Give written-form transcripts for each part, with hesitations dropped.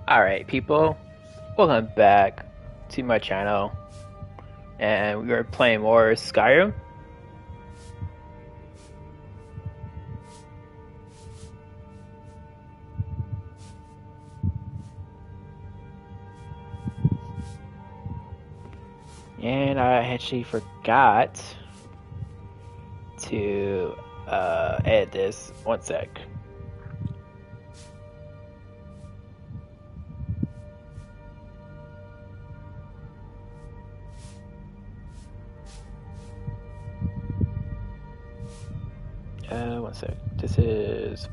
Alright, people, welcome back to my channel, and we are playing more Skyrim. And I actually forgot to edit this. One sec. One sec. This is.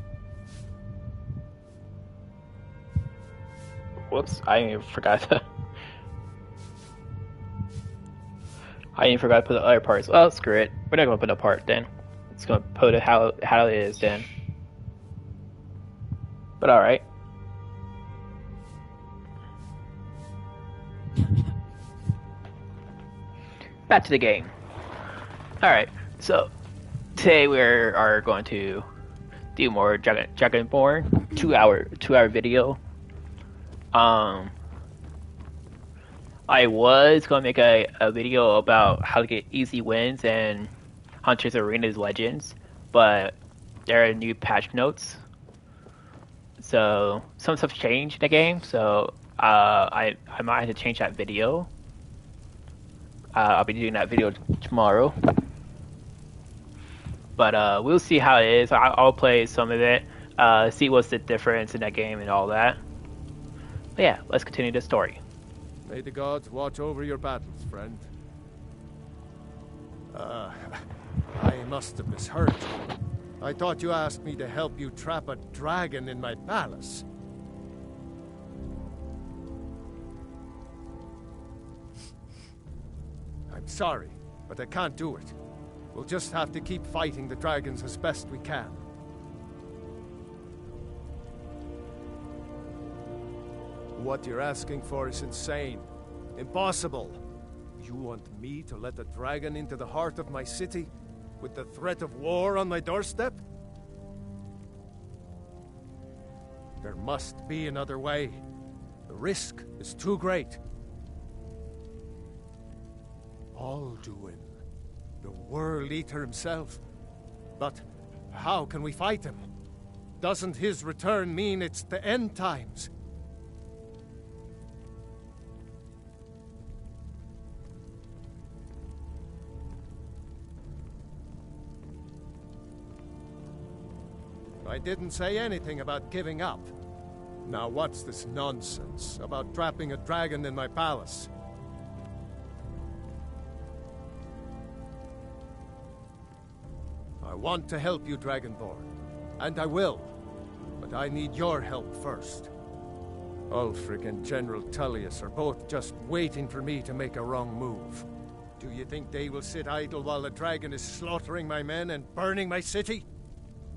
Whoops! I even forgot to. I even forgot to put the other parts. Well, screw it. We're not gonna put a part then. It's gonna put it how it is then. But all right. Back to the game. All right. So today we are going to do more Dragonborn 2 hour video. I was gonna make a video about how to get easy wins and Hunters Arena's Legends, but there are new patch notes, so some stuff changed in the game. So I might have to change that video. I'll be doing that video tomorrow, but we'll see how it is. I'll play some of it, see what's the difference in that game and all that. But yeah, let's continue the story. May the gods watch over your battles, friend. I must have misheard you. I thought you asked me to help you trap a dragon in my palace. I'm sorry, but I can't do it. We'll just have to keep fighting the dragons as best we can. What you're asking for is insane. Impossible. You want me to let a dragon into the heart of my city, with the threat of war on my doorstep? There must be another way. The risk is too great. Alduin, the World Eater himself. But how can we fight him? Doesn't his return mean it's the end times? I didn't say anything about giving up. Now what's this nonsense about trapping a dragon in my palace? I want to help you, Dragonborn, and I will, but I need your help first. Ulfric and General Tullius are both just waiting for me to make a wrong move. Do you think they will sit idle while the dragon is slaughtering my men and burning my city?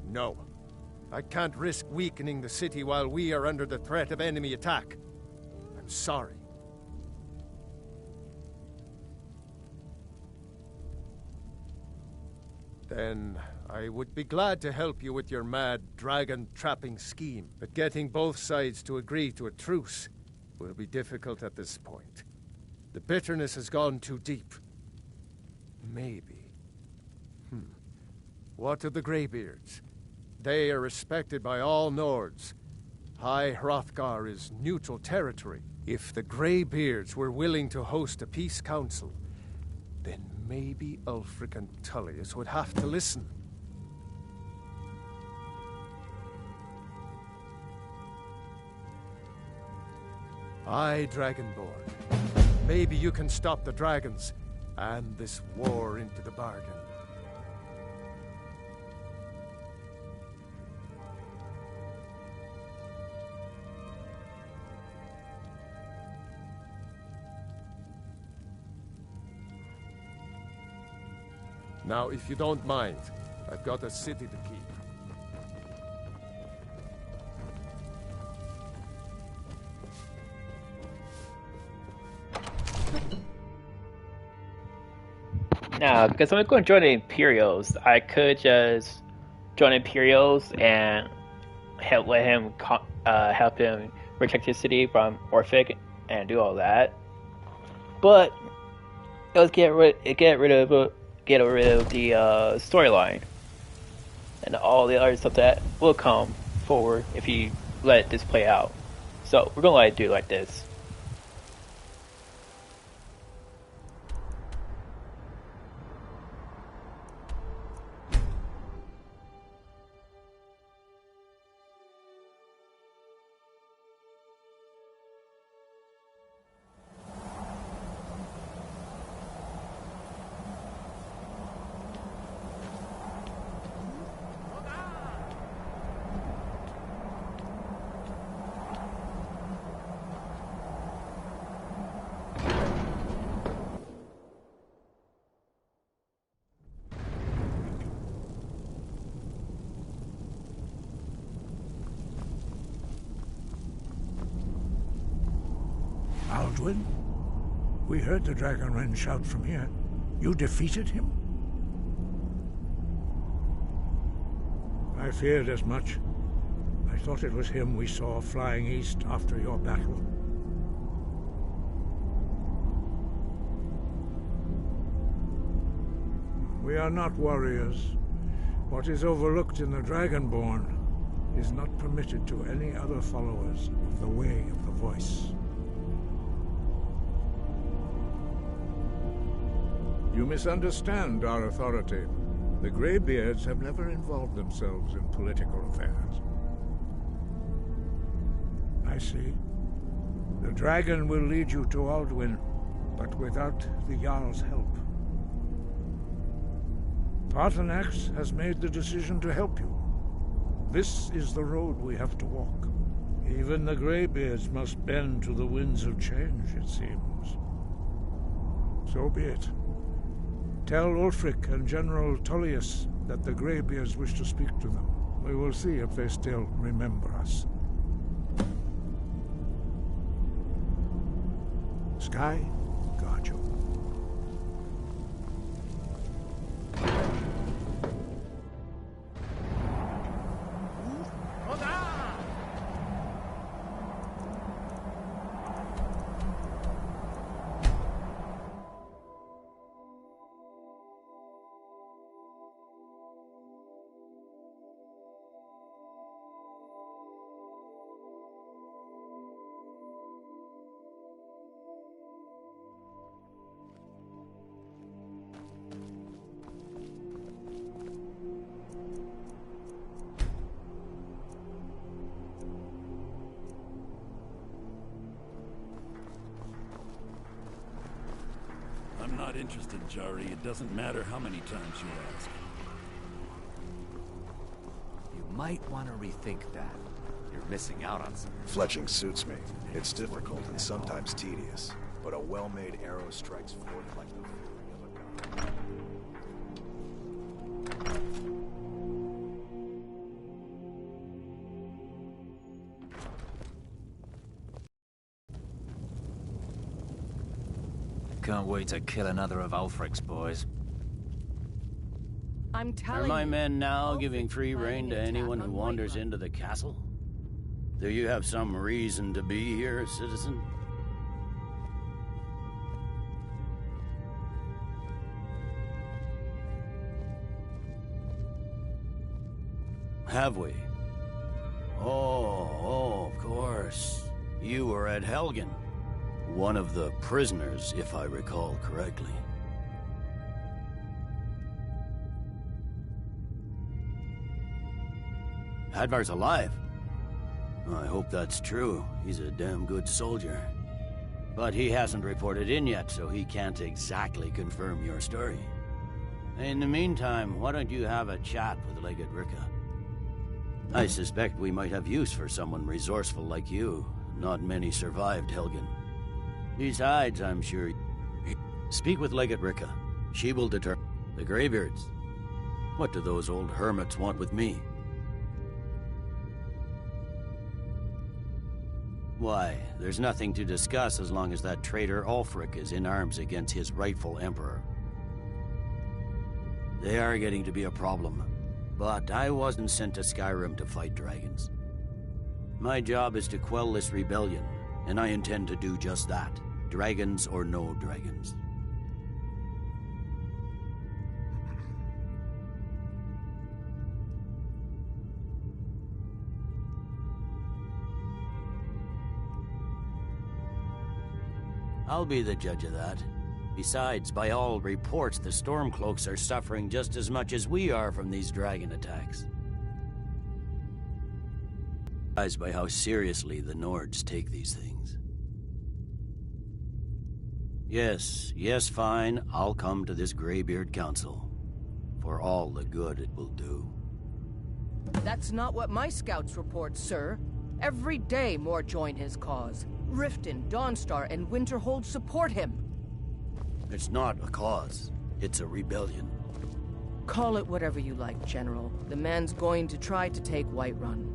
No. I can't risk weakening the city while we are under the threat of enemy attack. I'm sorry. Then I would be glad to help you with your mad dragon-trapping scheme, but getting both sides to agree to a truce will be difficult at this point. The bitterness has gone too deep. Maybe. What of the Greybeards? They are respected by all Nords. High Hrothgar is neutral territory. If the Greybeards were willing to host a peace council, then maybe Ulfric and Tullius would have to listen. Aye, Dragonborn. Maybe you can stop the dragons, and this war into the bargain. Now, if you don't mind, I've got a city to keep. Now, because I'm going to join the Imperials, I could just join Imperials and help him protect his city from Orphic and do all that. But let's get rid of the storyline and all the other stuff that will come forward if you let this play out. So we're gonna let it do like this. Alduin? We heard the Dragonren shout from here. You defeated him? I feared as much. I thought it was him we saw flying east after your battle. We are not warriors. What is overlooked in the Dragonborn is not permitted to any other followers of the Way of the Voice. You misunderstand our authority. The Greybeards have never involved themselves in political affairs. I see. The dragon will lead you to Alduin, but without the Jarl's help. Paarthurnax has made the decision to help you. This is the road we have to walk. Even the Greybeards must bend to the winds of change, it seems. So be it. Tell Ulfric and General Tullius that the Greybeards wish to speak to them. We will see if they still remember us. Sky, guard you. I'm not interested, Jari. It doesn't matter how many times you ask. You might want to rethink that. You're missing out on something. Fletching suits me. It's difficult and sometimes tedious, but a well-made arrow strikes forth like the fury of a god. Can't wait to kill another of Ulfric's boys. I'm telling Are my you, men now Ulfric's giving free planning rein to an attack anyone who on wanders Whiterun. into the castle? Do you have some reason to be here, citizen? Have we? Oh, of course. You were at Helgen. One of the prisoners, if I recall correctly. Hadvar's alive. I hope that's true. He's a damn good soldier. But he hasn't reported in yet, so he can't exactly confirm your story. In the meantime, why don't you have a chat with Legate Ricka? I suspect we might have use for someone resourceful like you. Not many survived Helgen. Besides, I'm sure... Speak with Legate Ricka. She will determine. The Greybeards. What do those old hermits want with me? Why, there's nothing to discuss as long as that traitor Ulfric is in arms against his rightful emperor. They are getting to be a problem. But I wasn't sent to Skyrim to fight dragons. My job is to quell this rebellion, and I intend to do just that. Dragons or no dragons. I'll be the judge of that. Besides, by all reports, the Stormcloaks are suffering just as much as we are from these dragon attacks. Surprised by how seriously the Nords take these things. Yes, fine. I'll come to this Greybeard Council. For all the good it will do. That's not what my scouts report, sir. Every day more join his cause. Riften, Dawnstar, and Winterhold support him. It's not a cause. It's a rebellion. Call it whatever you like, General. The man's going to try to take Whiterun.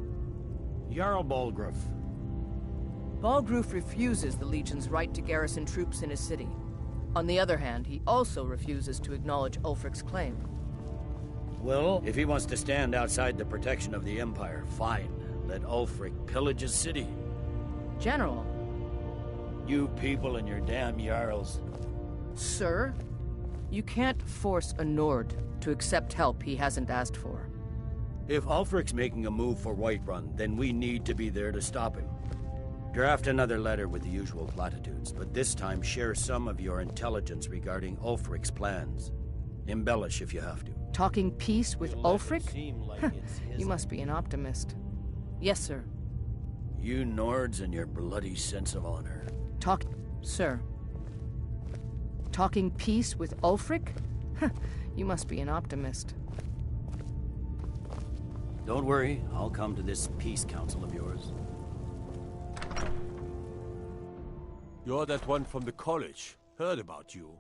Jarl Balgruuf. Balgruuf refuses the Legion's right to garrison troops in his city. On the other hand, he also refuses to acknowledge Ulfric's claim. Well, if he wants to stand outside the protection of the Empire, fine. Let Ulfric pillage his city. General. You people and your damn Jarls. Sir, you can't force a Nord to accept help he hasn't asked for. If Ulfric's making a move for Whiterun, then we need to be there to stop him. Draft another letter with the usual platitudes, but this time share some of your intelligence regarding Ulfric's plans. Embellish if you have to. Talking peace with Ulfric? You must be an optimist. Yes, sir. You Nords and your bloody sense of honor. Sir. Talking peace with Ulfric? You must be an optimist. Don't worry, I'll come to this peace council of yours. You're that one from the college. Heard about you.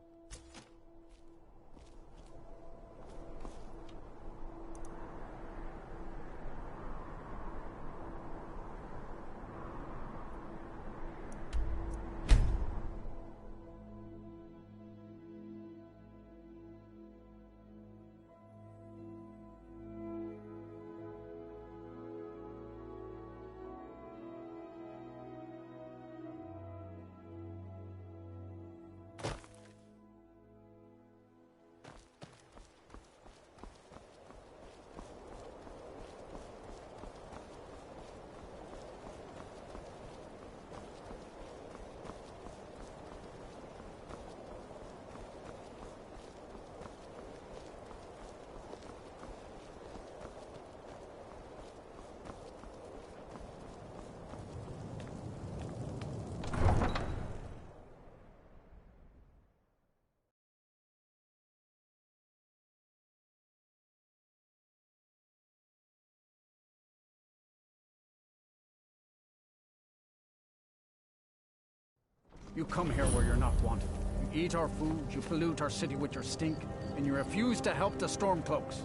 You come here where you're not wanted. You eat our food, you pollute our city with your stink, and you refuse to help the Stormcloaks.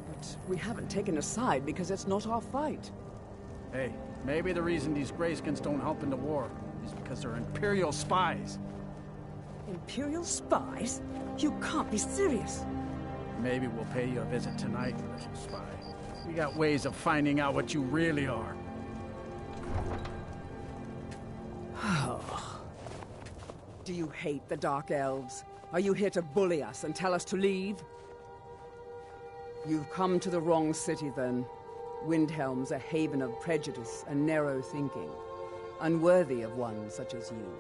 But we haven't taken a side because it's not our fight. Hey, maybe the reason these Greyskins don't help in the war is because they're Imperial spies. Imperial spies? You can't be serious. Maybe we'll pay you a visit tonight, little spy. We got ways of finding out what you really are. Do you hate the Dark Elves? Are you here to bully us and tell us to leave? You've come to the wrong city, then. Windhelm's a haven of prejudice and narrow thinking, unworthy of one such as you.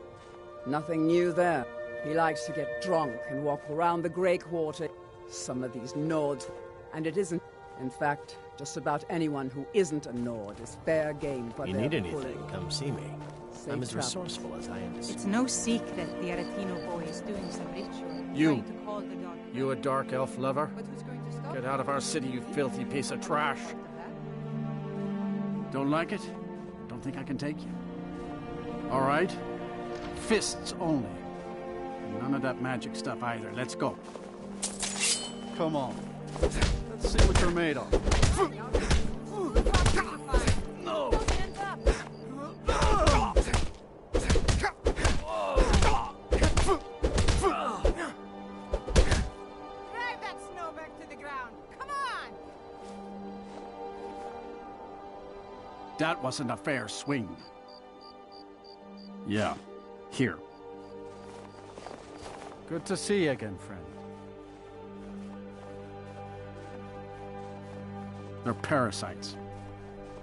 Nothing new there. He likes to get drunk and walk around the Grey Quarter. Some of these Nords, and it isn't. In fact, just about anyone who isn't a Nord is fair game for you their need anything, pulling. come see me. Safe I'm as travel. resourceful as I am. It's no secret the Aretino boy is doing some ritual. You. Trying to call the dark You a dark elf lover? But who's going to stop Get out of our city, you filthy piece of trash. Don't like it? Don't think I can take you? All right. Fists only. None of that magic stuff either. Let's go. Come on. Let's see what you're made of. No! Hands up! Drive that snow back to the ground! Come on! That wasn't a fair swing. Yeah, here. Good to see you again, friend. They're parasites.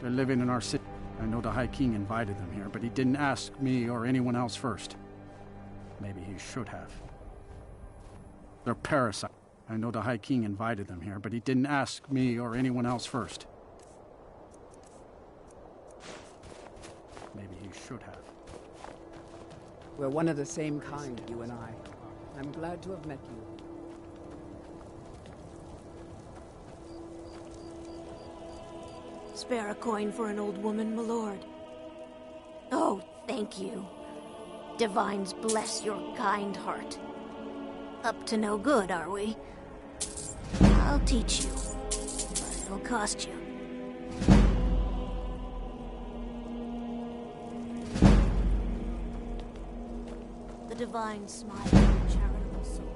They're living in our city. I know the High King invited them here, but he didn't ask me or anyone else first. Maybe he should have. They're parasites. I know the High King invited them here, but he didn't ask me or anyone else first. Maybe he should have. We're one of the same kind, you and I. I'm glad to have met you. Spare a coin for an old woman, my lord. Oh, thank you. Divines bless your kind heart. Up to no good, are we? I'll teach you, but it'll cost you. The divine smile of a charitable soul.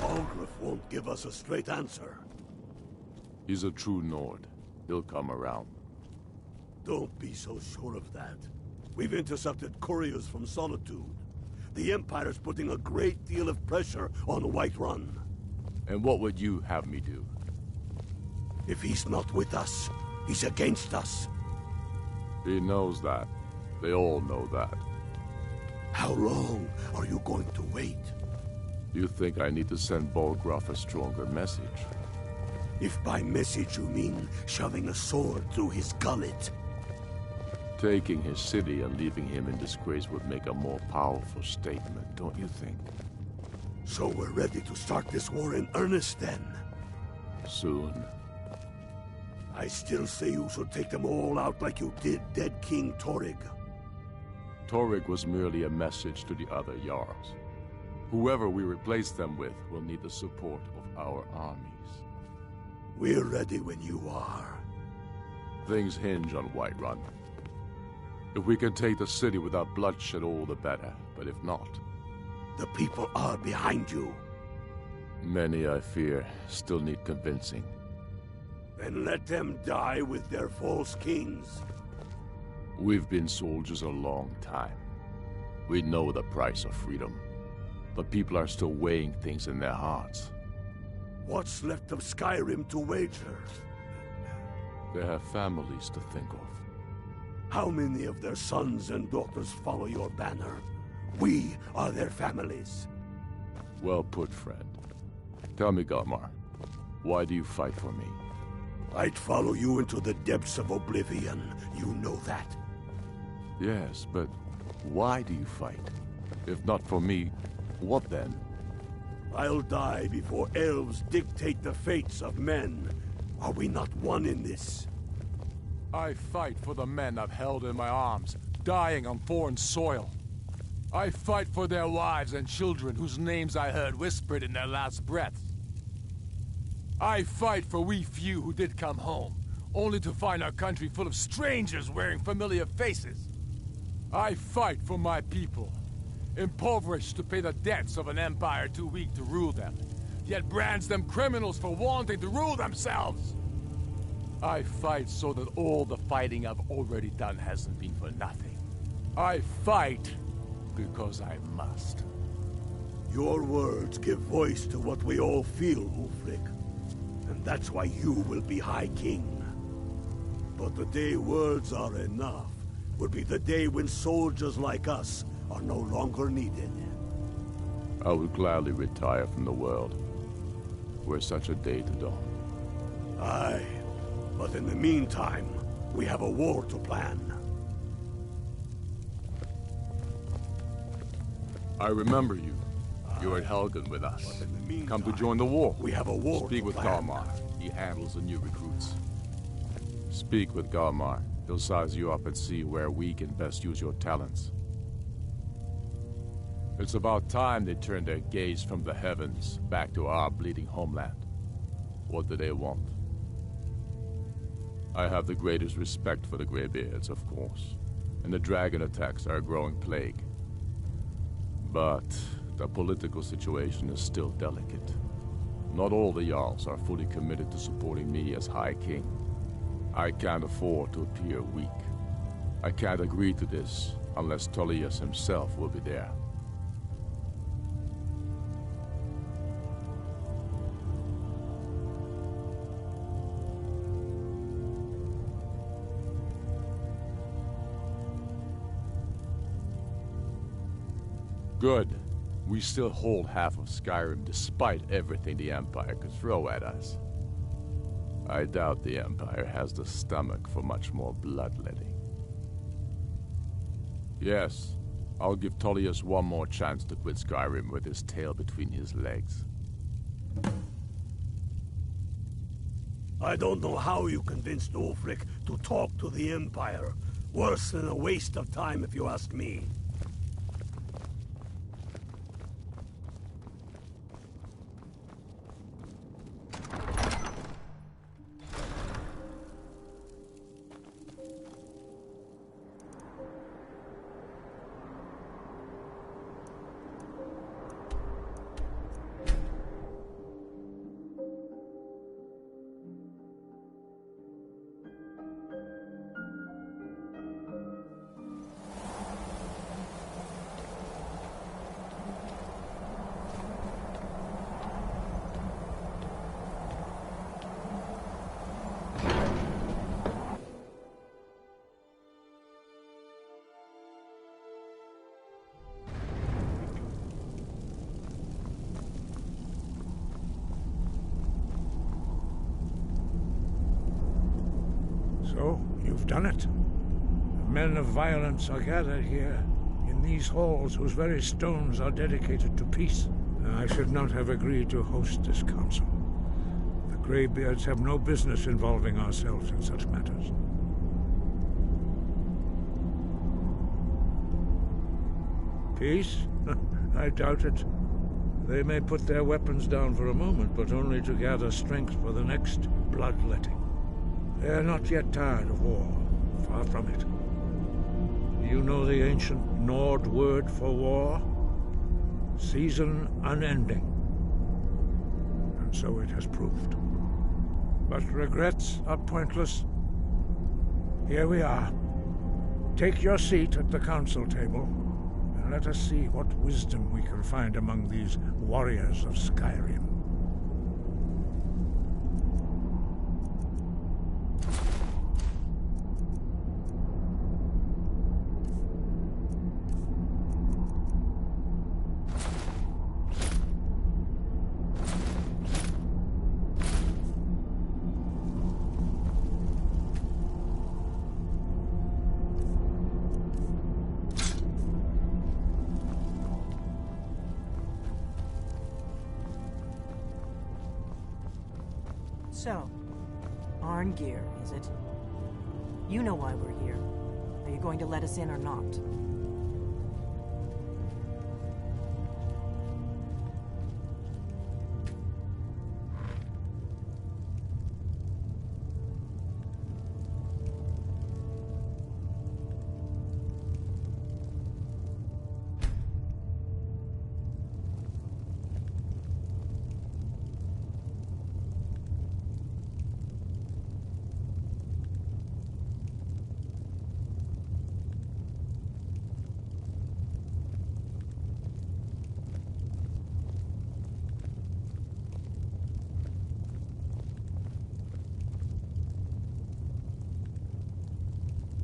Algrif won't give us a straight answer. He's a true Nord. He'll come around. Don't be so sure of that. We've intercepted couriers from Solitude. The Empire's putting a great deal of pressure on Whiterun. And what would you have me do? If he's not with us, he's against us. He knows that. They all know that. How long are you going to wait? You think I need to send Bolgraf a stronger message? If by message you mean shoving a sword through his gullet. Taking his city and leaving him in disgrace would make a more powerful statement, don't you think? So we're ready to start this war in earnest then? Soon. I still say you should take them all out like you did dead King Torrig. Torrig was merely a message to the other Jarls. Whoever we replace them with will need the support of our armies. We're ready when you are. Things hinge on Whiterun. If we can take the city without bloodshed, all the better. But if not... The people are behind you. Many, I fear, still need convincing. Then let them die with their false kings. We've been soldiers a long time. We know the price of freedom. But people are still weighing things in their hearts. What's left of Skyrim to wager? They have families to think of. How many of their sons and daughters follow your banner? We are their families. Well put, friend. Tell me, Galmar, why do you fight for me? I'd follow you into the depths of oblivion. You know that. Yes, but why do you fight? If not for me, what then? I'll die before elves dictate the fates of men. Are we not one in this? I fight for the men I've held in my arms, dying on foreign soil. I fight for their wives and children whose names I heard whispered in their last breaths. I fight for we few who did come home, only to find our country full of strangers wearing familiar faces. I fight for my people, impoverished to pay the debts of an empire too weak to rule them, yet brands them criminals for wanting to rule themselves. I fight so that all the fighting I've already done hasn't been for nothing. I fight because I must. Your words give voice to what we all feel, Ulfric. And that's why you will be High King. But the day words are enough will be the day when soldiers like us are no longer needed. I would gladly retire from the world, were such a day to dawn. Aye, but in the meantime, we have a war to plan. I remember you. You're at Helgen with us. Come to join the war. We have a war. Speak with Galmar. He handles the new recruits. Speak with Galmar. He'll size you up and see where we can best use your talents. It's about time they turned their gaze from the heavens back to our bleeding homeland. What do they want? I have the greatest respect for the Greybeards, of course. And the dragon attacks are a growing plague. But the political situation is still delicate. Not all the Jarls are fully committed to supporting me as High King. I can't afford to appear weak. I can't agree to this unless Tullius himself will be there. Good. We still hold half of Skyrim despite everything the Empire could throw at us. I doubt the Empire has the stomach for much more bloodletting. Yes, I'll give Tullius one more chance to quit Skyrim with his tail between his legs. I don't know how you convinced Ulfric to talk to the Empire. Worse than a waste of time, if you ask me. So, you've done it. The men of violence are gathered here, in these halls whose very stones are dedicated to peace. I should not have agreed to host this council. The Greybeards have no business involving ourselves in such matters. Peace? I doubt it. They may put their weapons down for a moment, but only to gather strength for the next bloodletting. They are not yet tired of war. Far from it. You know the ancient Nord word for war? Season unending. And so it has proved. But regrets are pointless. Here we are. Take your seat at the council table, and let us see what wisdom we can find among these warriors of Skyrim. So, Arngeir, is it? You know why we're here. Are you going to let us in or not?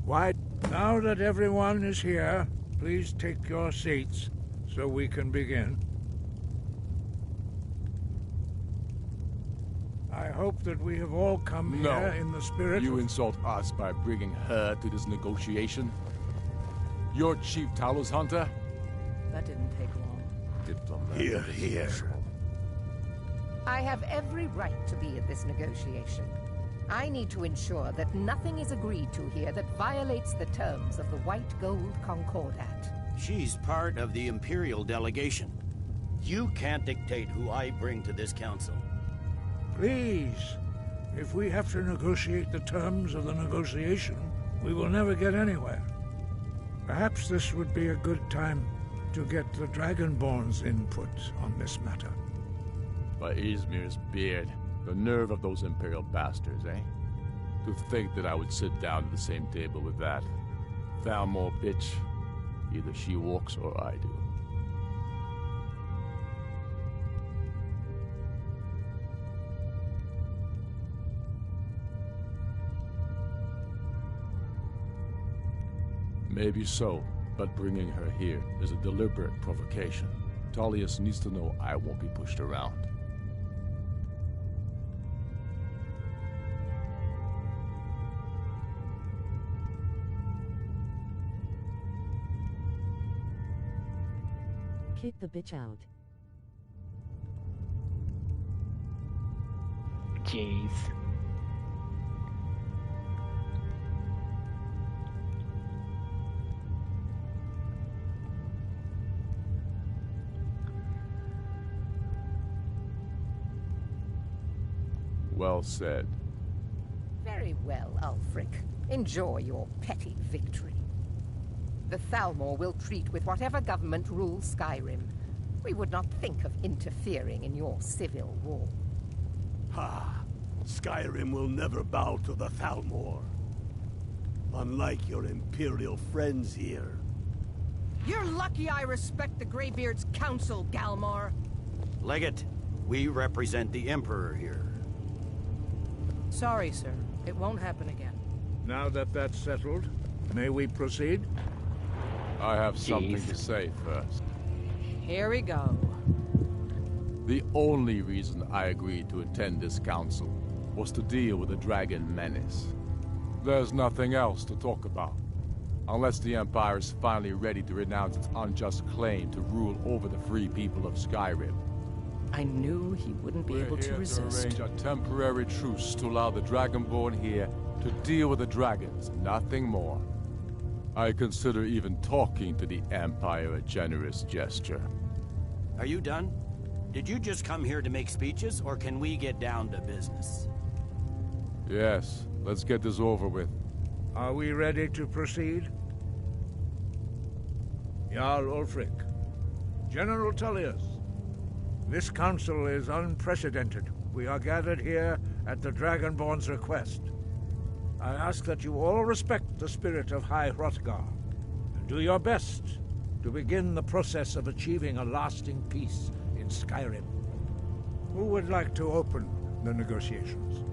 Why? Now that everyone is here, please take your seats so we can begin. I hope that we have all come here in the spirit You insult us by bringing her to this negotiation? You're Chief Talos Hunter? That didn't take long. Here, here. I have every right to be at this negotiation. I need to ensure that nothing is agreed to here that violates the terms of the White Gold Concordat. She's part of the Imperial delegation. You can't dictate who I bring to this council. Please, if we have to negotiate the terms of the negotiation, we will never get anywhere. Perhaps this would be a good time to get the Dragonborn's input on this matter. By Izmir's beard, the nerve of those Imperial bastards, eh? To think that I would sit down at the same table with that Thalmor bitch. Either she walks or I do. Maybe so, but bringing her here is a deliberate provocation. Tullius needs to know I won't be pushed around. Kick the bitch out. Jeez. Well said. Very well, Ulfric. Enjoy your petty victory. The Thalmor will treat with whatever government rules Skyrim. We would not think of interfering in your civil war. Ha! Skyrim will never bow to the Thalmor. Unlike your Imperial friends here. You're lucky I respect the Greybeard's counsel, Galmar. Legate, we represent the Emperor here. Sorry, sir. It won't happen again. Now that that's settled, may we proceed? I have something to say first. Here we go. The only reason I agreed to attend this council was to deal with the dragon menace. There's nothing else to talk about. Unless the Empire is finally ready to renounce its unjust claim to rule over the free people of Skyrim. I knew he wouldn't be able to resist. We're here to arrange a temporary truce to allow the Dragonborn here to deal with the dragons, nothing more. I consider even talking to the Empire a generous gesture. Are you done? Did you just come here to make speeches, or can we get down to business? Yes, let's get this over with. Are we ready to proceed? Jarl Ulfric, General Tullius, this council is unprecedented. We are gathered here at the Dragonborn's request. I ask that you all respect the spirit of High Hrothgar, and do your best to begin the process of achieving a lasting peace in Skyrim. Who would like to open the negotiations?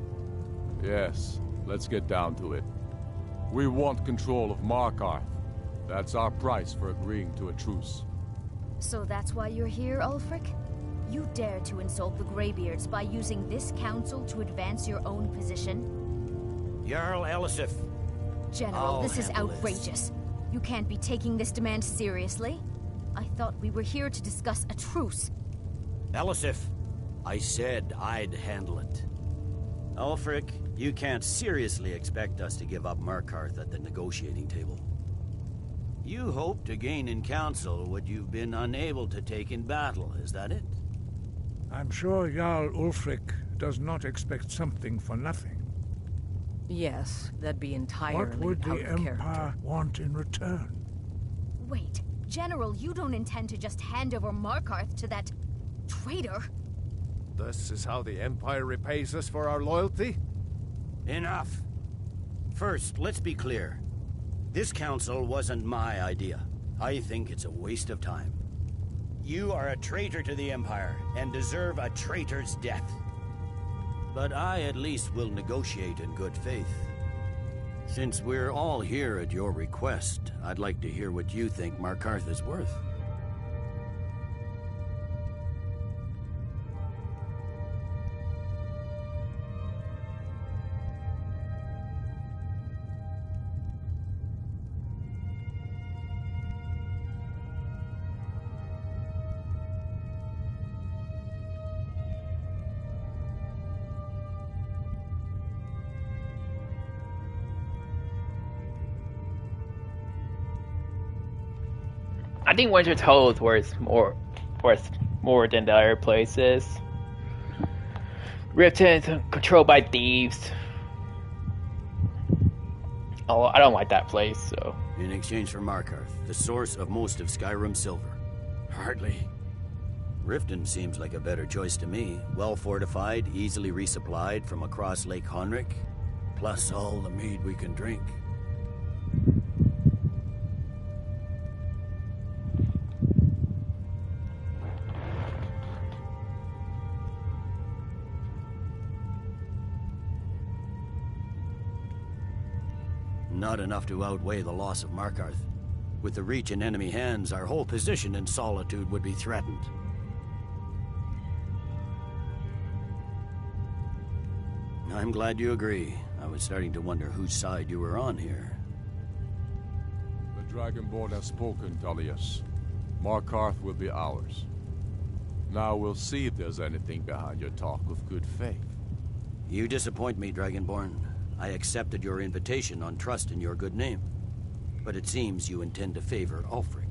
Yes, let's get down to it. We want control of Markarth. That's our price for agreeing to a truce. So that's why you're here, Ulfric? You dare to insult the Greybeards by using this council to advance your own position? Jarl Elisif. General, this is outrageous. You can't be taking this demand seriously. I thought we were here to discuss a truce. Elisif, I said I'd handle it. Ulfric, you can't seriously expect us to give up Markarth at the negotiating table. You hope to gain in council what you've been unable to take in battle, is that it? I'm sure Jarl Ulfric does not expect something for nothing. Yes, that'd be entirely What would the Empire character. want in return? Wait, General, you don't intend to just hand over Markarth to that traitor? This is how the Empire repays us for our loyalty? Enough. First, let's be clear. This council wasn't my idea. I think it's a waste of time. You are a traitor to the Empire, and deserve a traitor's death. But I at least will negotiate in good faith. Since we're all here at your request, I'd like to hear what you think Markarth is worth. I think Winterfell is worth more than the other places. Riften controlled by thieves. Oh, I don't like that place. So In exchange for Markarth, the source of most of Skyrim's silver. Hardly. Riften seems like a better choice to me. Well fortified, easily resupplied from across Lake Honric, plus all the mead we can drink. Not enough to outweigh the loss of Markarth. With the Reach in enemy hands, our whole position in Solitude would be threatened. I'm glad you agree. I was starting to wonder whose side you were on here. The Dragonborn has spoken, Tullius. Markarth will be ours. Now we'll see if there's anything behind your talk of good faith. You disappoint me, Dragonborn. I accepted your invitation on trust in your good name. But it seems you intend to favor Ulfric.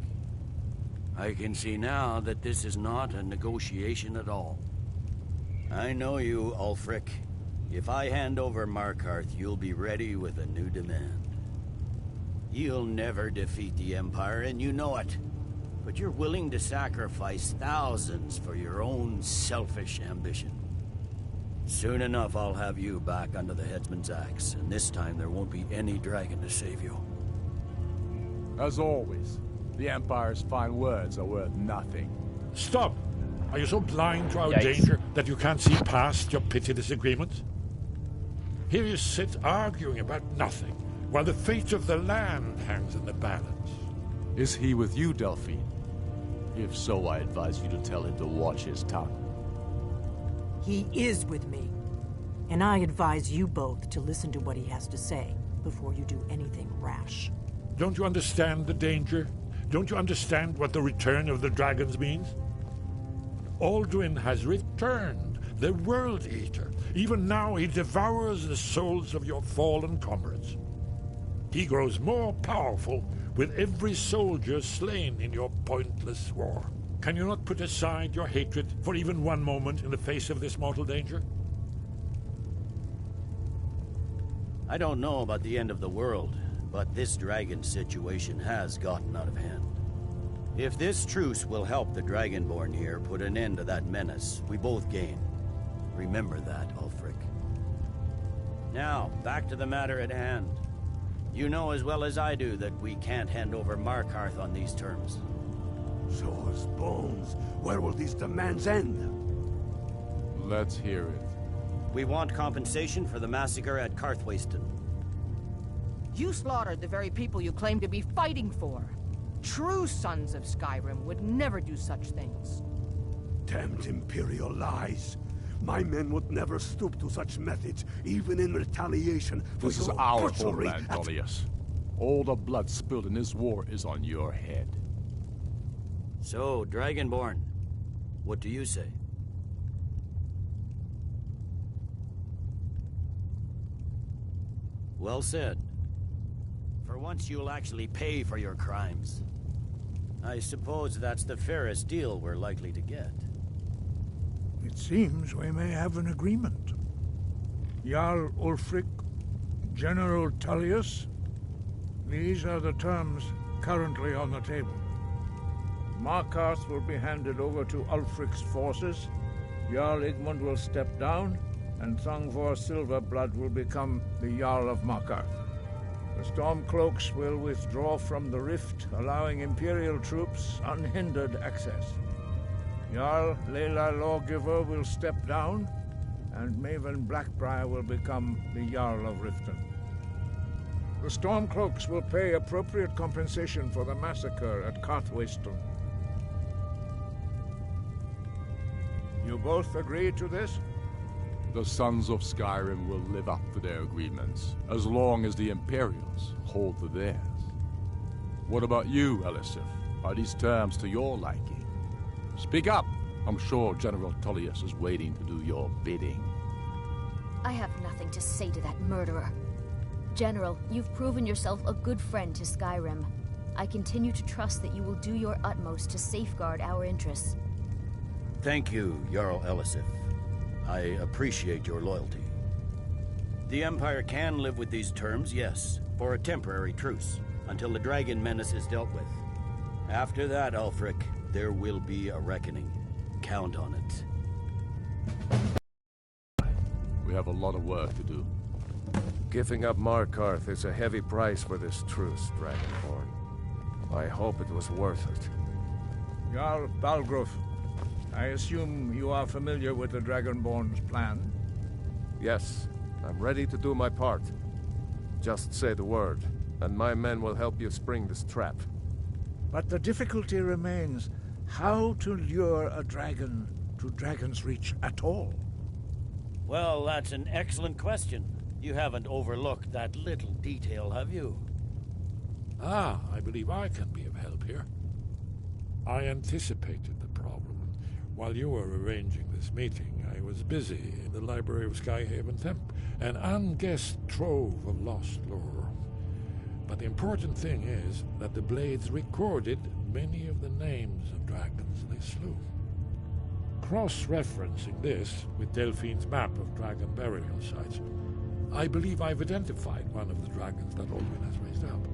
I can see now that this is not a negotiation at all. I know you, Ulfric. If I hand over Markarth, you'll be ready with a new demand. You'll never defeat the Empire, and you know it. But you're willing to sacrifice thousands for your own selfish ambition. Soon enough, I'll have you back under the headsman's axe, and this time there won't be any dragon to save you. As always, the Empire's fine words are worth nothing. Stop! Are you so blind to our Yikes. danger that you can't see past your petty disagreements? Here you sit arguing about nothing, while the fate of the land hangs in the balance. Is he with you, Delphine? If so, I advise you to tell him to watch his tongue. He is with me. And I advise you both to listen to what he has to say before you do anything rash. Don't you understand the danger? Don't you understand what the return of the dragons means? Alduin has returned, the World Eater. Even now he devours the souls of your fallen comrades. He grows more powerful with every soldier slain in your pointless war. Can you not put aside your hatred for even one moment in the face of this mortal danger? I don't know about the end of the world, but this dragon situation has gotten out of hand. If this truce will help the Dragonborn here put an end to that menace, we both gain. Remember that, Ulfric. Now, back to the matter at hand. You know as well as I do that we can't hand over Markarth on these terms. Show us bones. Where will these demands end? Let's hear it. We want compensation for the massacre at Karthwasten. You slaughtered the very people you claim to be fighting for. True sons of Skyrim would never do such things. Damned Imperial lies. My men would never stoop to such methods, even in retaliation for This is your our butchery homeland, at- Tullius. All the blood spilled in this war is on your head. So, Dragonborn, what do you say? Well said. For once you'll actually pay for your crimes. I suppose that's the fairest deal we're likely to get. It seems we may have an agreement. Jarl Ulfric, General Tullius, these are the terms currently on the table. Markarth will be handed over to Ulfric's forces, Jarl Igmund will step down, and Thongvor Silverblood will become the Jarl of Markarth. The Stormcloaks will withdraw from the rift, allowing Imperial troops unhindered access. Jarl Leila Lawgiver will step down, and Maven Blackbriar will become the Jarl of Riften. The Stormcloaks will pay appropriate compensation for the massacre at Karthwasten. You both agree to this? The Sons of Skyrim will live up to their agreements, as long as the Imperials hold to theirs. What about you, Elisif? Are these terms to your liking? Speak up! I'm sure General Tullius is waiting to do your bidding. I have nothing to say to that murderer. General, you've proven yourself a good friend to Skyrim. I continue to trust that you will do your utmost to safeguard our interests. Thank you, Jarl Elisif. I appreciate your loyalty. The Empire can live with these terms, yes, for a temporary truce, until the dragon menace is dealt with. After that, Ulfric, there will be a reckoning. Count on it. We have a lot of work to do. Giving up Markarth is a heavy price for this truce, Dragonborn. I hope it was worth it. Jarl Balgruuf, I assume you are familiar with the Dragonborn's plan? Yes, I'm ready to do my part. Just say the word, and my men will help you spring this trap. But the difficulty remains how to lure a dragon to Dragonsreach at all. Well, that's an excellent question. You haven't overlooked that little detail, have you? Ah, I believe I can be of help here. I anticipated the problem. While you were arranging this meeting, I was busy in the library of Skyhaven Temp, an unguessed trove of lost lore. But the important thing is that the Blades recorded many of the names of dragons they slew. Cross-referencing this with Delphine's map of dragon burial sites, I believe I've identified one of the dragons that Olwyn has raised up.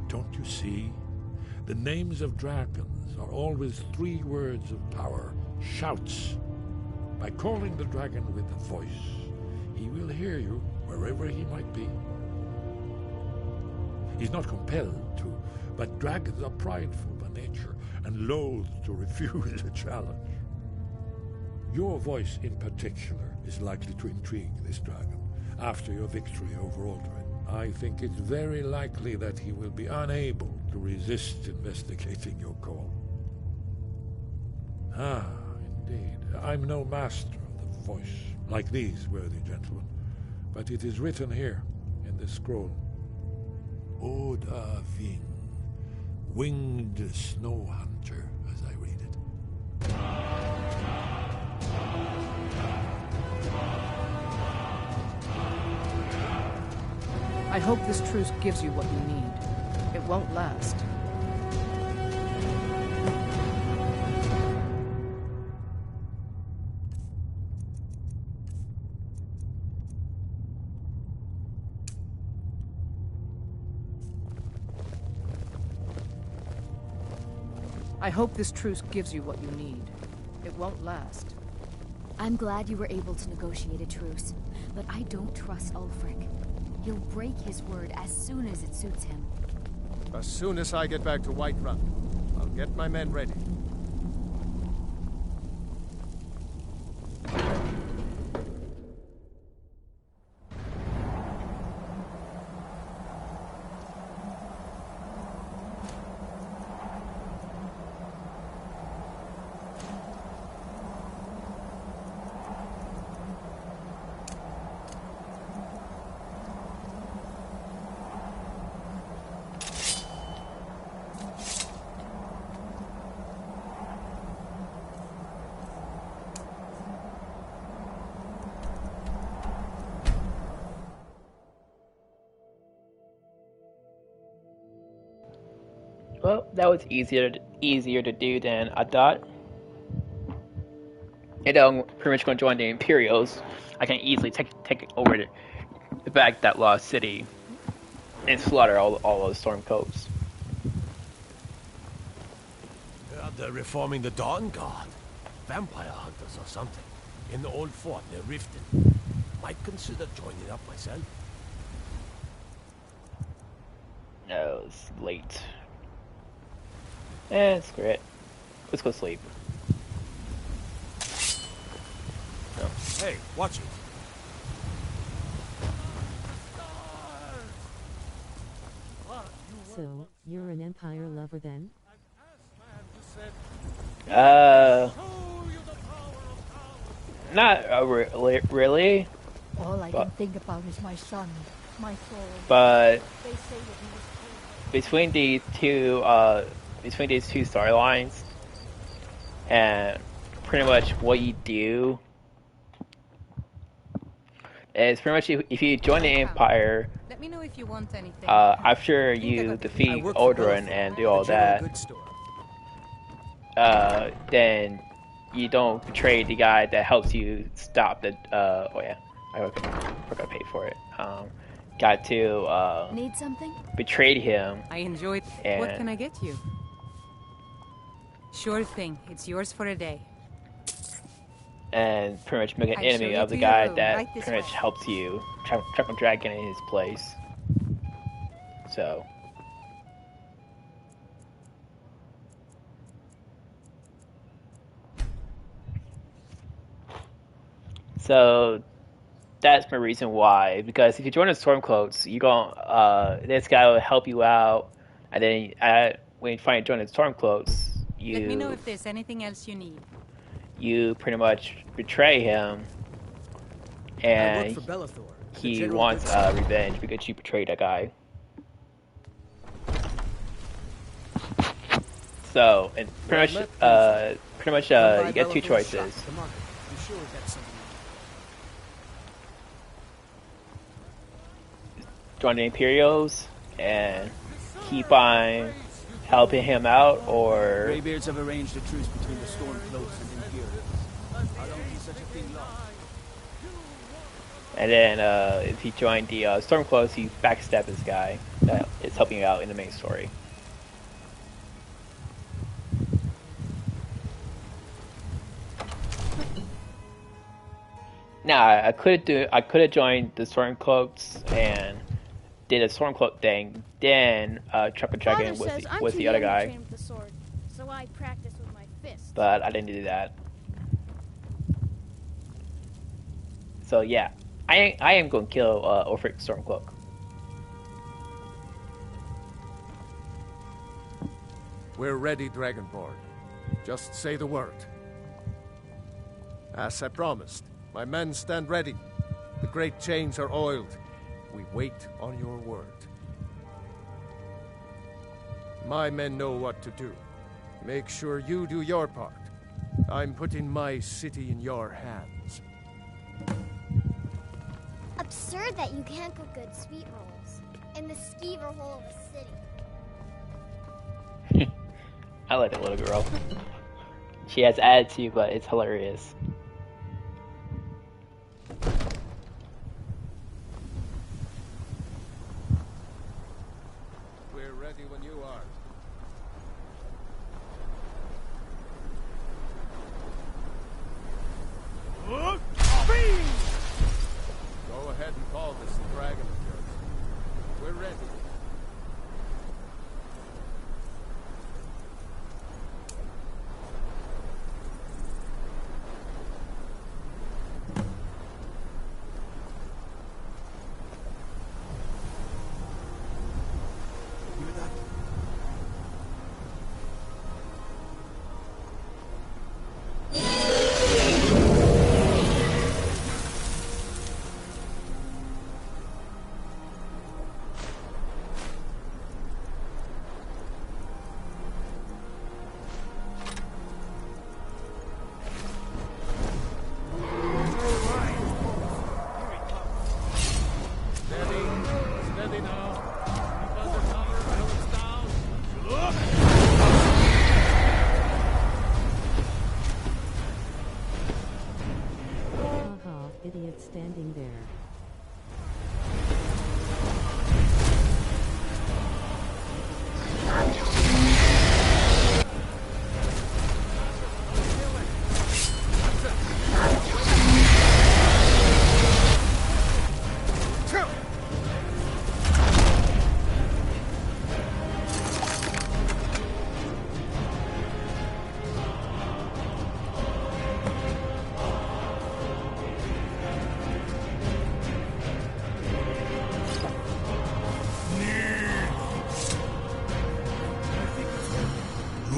Don't you see? The names of dragons are always 3 words of power, shouts. By calling the dragon with a voice, he will hear you wherever he might be. He's not compelled to, but dragons are prideful by nature and loath to refuse a challenge. Your voice in particular is likely to intrigue this dragon after your victory over Aldrin. I think it's very likely that he will be unable to resist investigating your call. Ah, indeed. I'm no master of the voice, like these worthy gentlemen, but it is written here in this scroll. Oda Ving, winged snow hunter, as I read it. I hope this truce gives you what you need. It won't last. I hope this truce gives you what you need. It won't last. I'm glad you were able to negotiate a truce, but I don't trust Ulfric. He'll break his word as soon as it suits him. As soon as I get back to Whiterun, I'll get my men ready. Well, that was easier to do than I thought. And I'm pretty much going to join the Imperials. I can easily take over the back that lost city and slaughter all those Stormcoats. They're reforming the Dawn Guard. Vampire hunters or something. In the old fort near Riften. Might consider joining up myself. No, it's late. Screw it. Let's go sleep. Oh. Hey, watch it. So, you're an Empire lover then? Not really. All I can think about is my son, my soul. But They say that he was between these two storylines and pretty much what you do is pretty much if you join the Empire, Let me know if you want anything. after you defeat Aldrin and do all that, then you don't betray the guy that helps you stop the oh yeah, we're gonna pay for it. Got to Need something? betrayed him. I enjoyed. And What can I get you? Sure thing. It's yours for a day. And pretty much make an I'll enemy show you of the to your guy room, that right this pretty much way. helps you trap a dragon in his place. So. So that's my reason why. Because if you join the Stormcloaks, this guy will help you out, and then when you finally join the Stormcloaks, Let me know if there's anything else you need. you pretty much betray him, and for Bellathor. he wants revenge because you betrayed that guy. So, and pretty much, you get two choices. Join the Imperials and keep on helping him out, or Greybeards have arranged a truce between the Stormcloaks and Imperials. I don't see such a thing lost. and then if you join the Stormcloaks, you backstab this guy that is helping you out in the main story. Now I could have joined the Stormcloaks and did a Stormcloak thing, then Chuck a Dragon was the other guy. With the sword, so I practice with my fist. But I didn't do that. So yeah, I am going to kill Ulfric Stormcloak. We're ready, Dragonborn. Just say the word. As I promised, my men stand ready. The great chains are oiled. We wait on your word. My men know what to do. Make sure you do your part. I'm putting my city in your hands. Absurd that you can't cook good sweet rolls in the skeever hole of a city. I like that little girl. She has attitude, but it's hilarious. We're ready when you are. Go ahead and call this the dragon of yours. We're ready. Idiot standing there.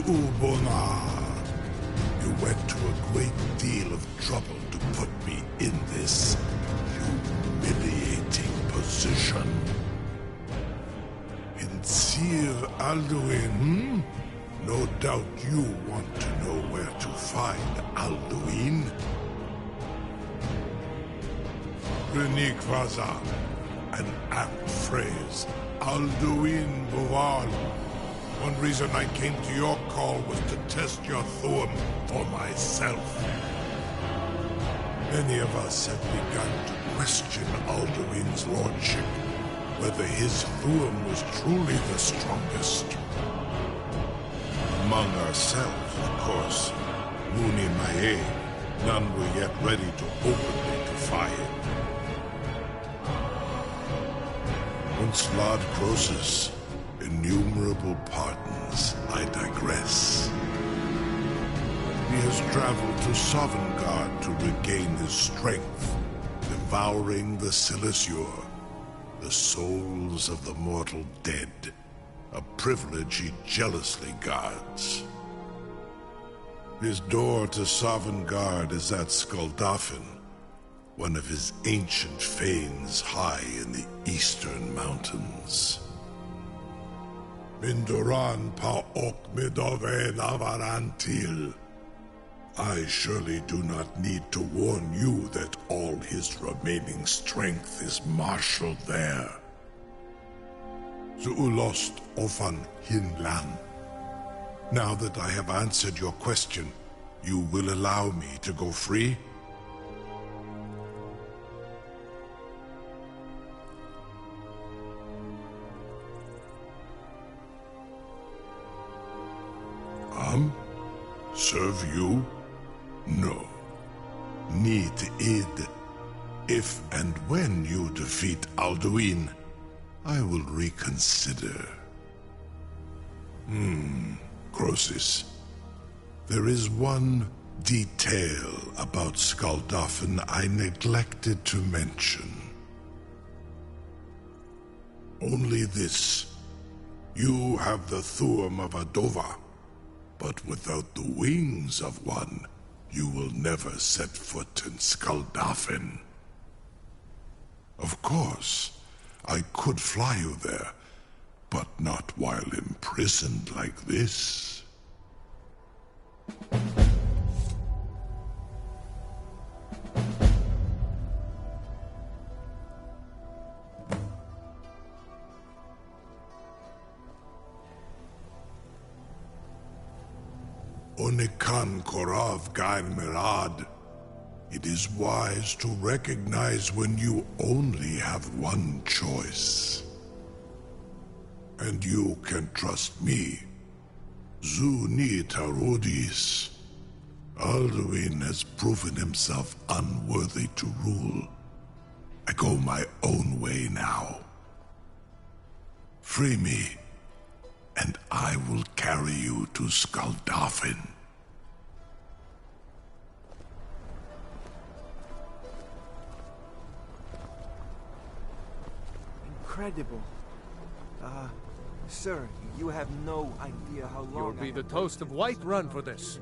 Ubonard, you went to a great deal of trouble to put me in this humiliating position. In Sir Alduin, no doubt you want to know where to find Alduin. Renik Vaza, an apt phrase. Alduin Boval. One reason I came to your call was to test your Thuum for myself. Many of us had begun to question Alduin's lordship, whether his Thuum was truly the strongest. Among ourselves, of course. Muni Mae, none were yet ready to openly defy him. Once Lord Croesus, innumerable pardons, I digress. He has traveled to Sovngarde to regain his strength, devouring the Silesure, the souls of the mortal dead, a privilege he jealously guards. His door to Sovngarde is at Skuldafn, one of his ancient fanes high in the eastern mountains. Mindoran pa ok midove navarantil. I surely do not need to warn you that all his remaining strength is marshaled there. Zuulost ofan hinlan. Now that I have answered your question, you will allow me to go free? Serve you? No. Need id. If and when you defeat Alduin, I will reconsider. Croesus. There is one detail about Skuldafn I neglected to mention. Only this. You have the Thuum of a Dova, but without the wings of one, you will never set foot in Skuldafn. Of course, I could fly you there, but not while imprisoned like this. Onikan Korav Gair Mirad. It is wise to recognize when you only have one choice. And you can trust me. Zuni Tarudis. Alduin has proven himself unworthy to rule. I go my own way now. Free me, and I will carry you to Skuldafn. Incredible. Sir, you have no idea how long You'll be the toast of Whiterun for this.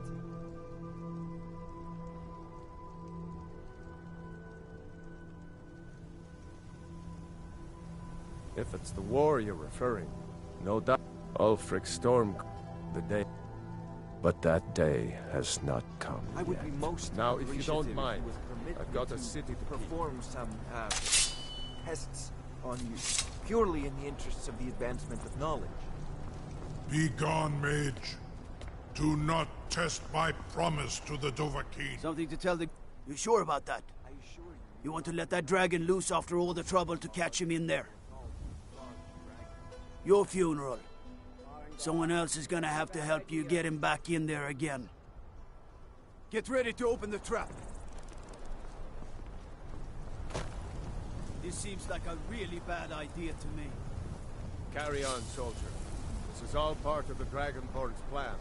If it's the war you're referring, no doubt Ulfric storm the day. But that day has not come I would yet. be most Now, if you don't appreciative mind, if you would permit I've me got a to city to perform some tests on you, purely in the interests of the advancement of knowledge. Be gone, mage. Do not test my promise to the Dovahkiin. Something to tell the... You sure about that? I assure you. You want to let that dragon loose after all the trouble to catch him in there? Your funeral. Someone else is gonna have to help you get him back in there again. Get ready to open the trap. This seems like a really bad idea to me. Carry on, soldier. This is all part of the Dragonborn's plan.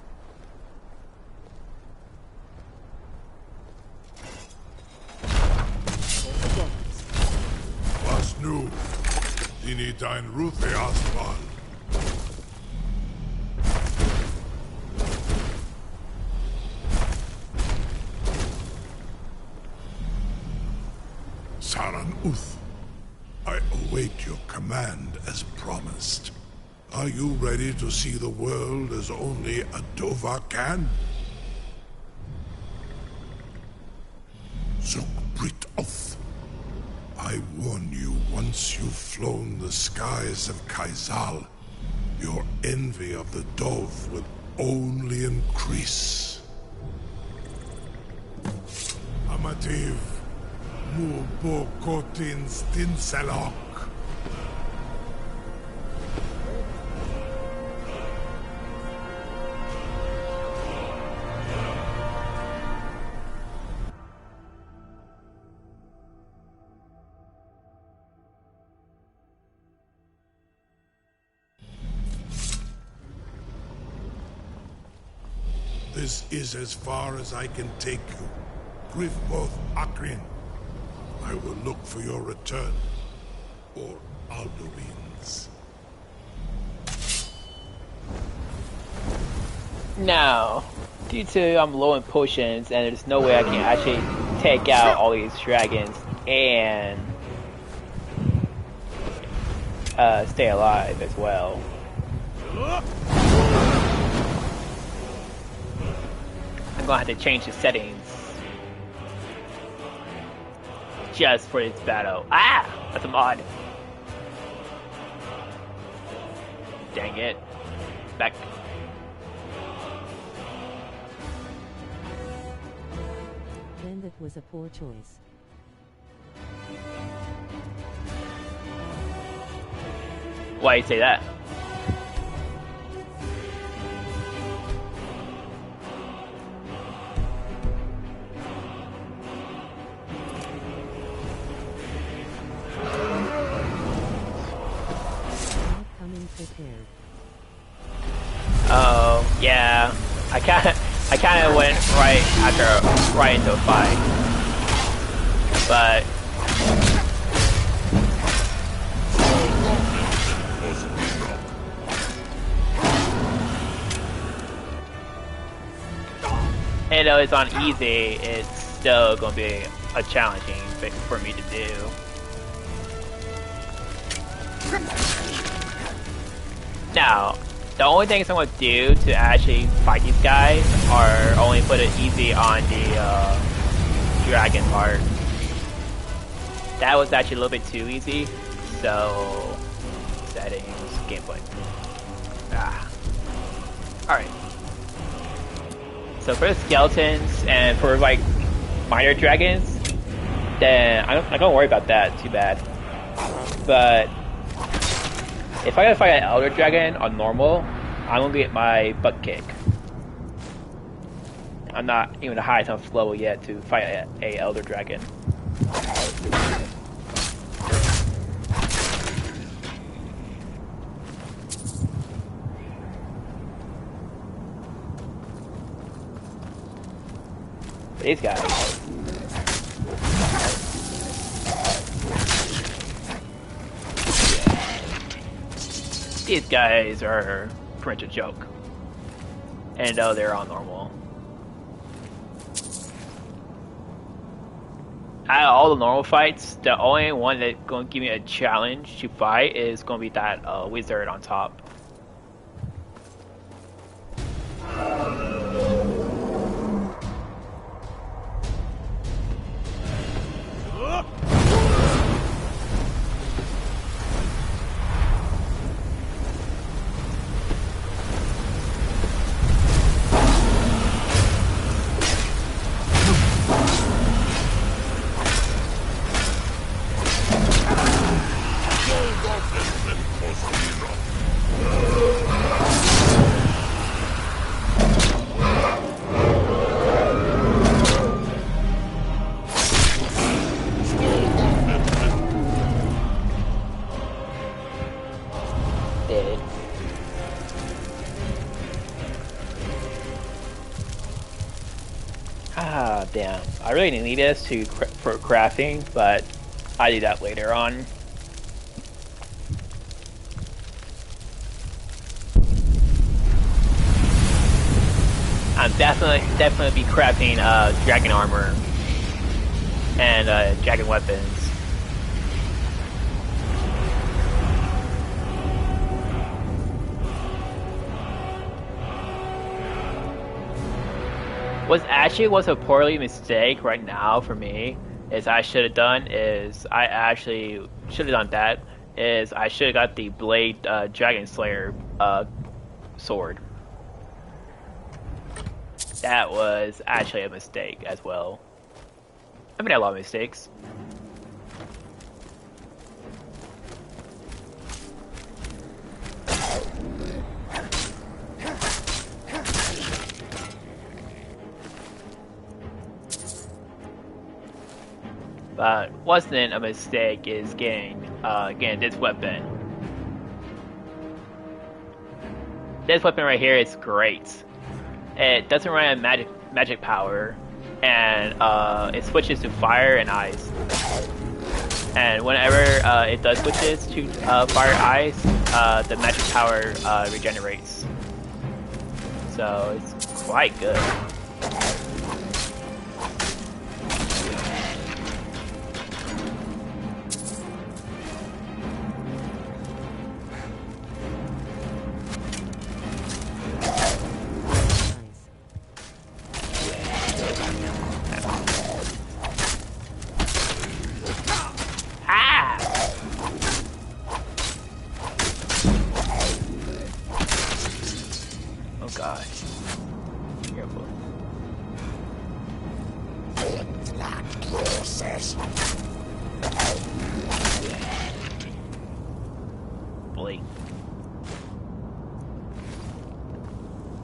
Was nu? Dini dein Ruthe Asval. Saran Uth, I await your command as promised. Are you ready to see the world as only a Dova can? Zukbrit Oth. I warn you, once you've flown the skies of Kaizal, your envy of the Dove will only increase. Amativ, Mubo Kotin Stinselok. This is as far as I can take you. Griffmoth Akrin. I will look for your return. Or Alduin's. Now, due to I'm low in potions and there's no way I can actually take out all these dragons and stay alive as well. I'm gonna have to change the settings just for this battle. Ah! That's a mod. Dang it. Back. Then that was a poor choice. Why you say that? Prepared. Oh yeah, I kind of went right into a fight, but even though it's on easy, it's still gonna be a challenging thing for me to do. Now, the only things I'm going to do to actually fight these guys are only put it easy on the dragon part. That was actually a little bit too easy, so settings, gameplay. Alright. So for the skeletons and for like minor dragons, then I don't worry about that too bad. But if I gotta fight an Elder Dragon on normal, I'm gonna get my butt kicked. I'm not even the highest enough level yet to fight a Elder Dragon. These guys. These guys are pretty much a joke. And they're all normal. Out of all the normal fights, the only one that's going to give me a challenge to fight is going to be that wizard on top. Damn. I really need this for crafting, but I do that later on. I'm definitely be crafting dragon armor and dragon weapons. What's a poorly mistake right now for me is I should have done got the blade dragon slayer sword. That was actually a mistake as well. I made a lot of mistakes. But wasn't a mistake is getting this weapon. This weapon right here is great. it doesn't run on magic power, and it switches to fire and ice. And whenever it does switches to fire ice, the magic power regenerates. So it's quite good.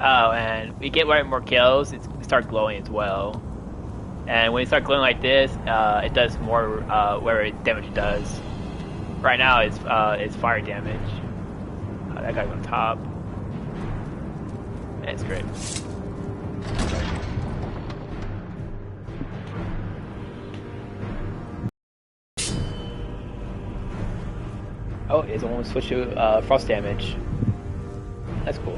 Oh, and we get more kills, it starts glowing as well. And when it starts glowing like this, it does more whatever damage it does. Right now it's fire damage. Oh, that guy's on top. That's great. Oh, it's almost switched to frost damage. That's cool.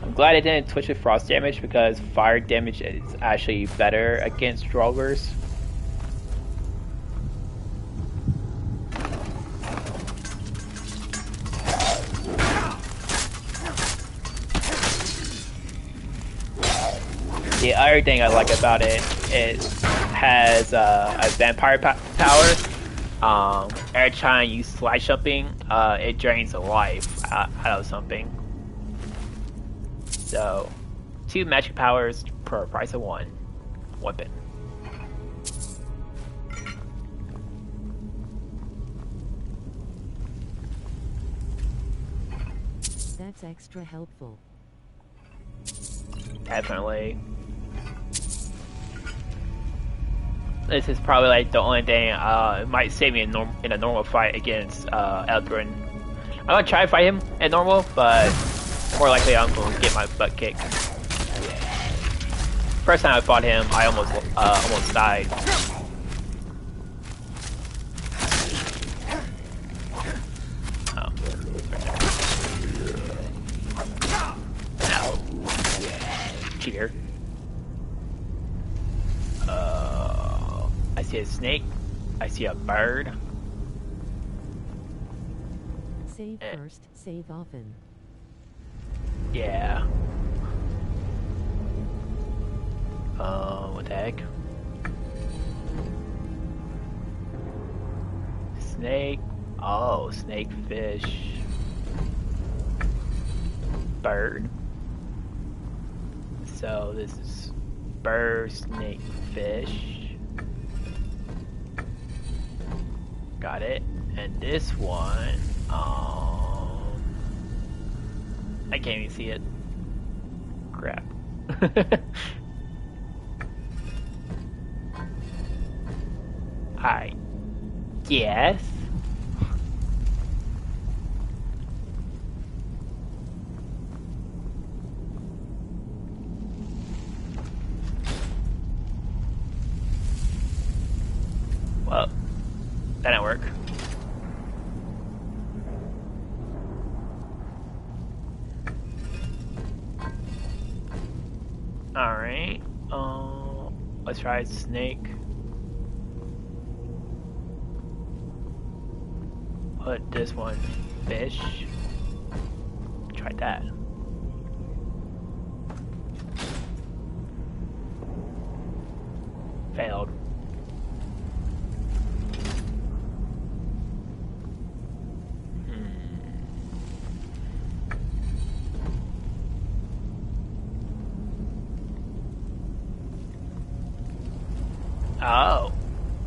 I'm glad it didn't switch to frost damage because fire damage is actually better against Draugrs. The other thing I like about it has a vampire power. Every time you slide something, it drains a life out of something. So, 2 magic powers per price of 1 weapon. That's extra helpful. Definitely. This is probably like the only thing it might save me in a normal fight against Eldrin. I'm gonna try to fight him at normal, but more likely I'm gonna get my butt kicked. First time I fought him, I almost died. Oh, no. Cheater. I see a snake. I see a bird. Save first, save often. Yeah. What the heck? Snake. Oh, snake, fish. Bird. So this is bird, snake, fish. Got it. And this one, I can't even see it. Crap. I guess. Well, that didn't work. Alright, let's try snake. Put this one fish. Try that. Failed. Oh,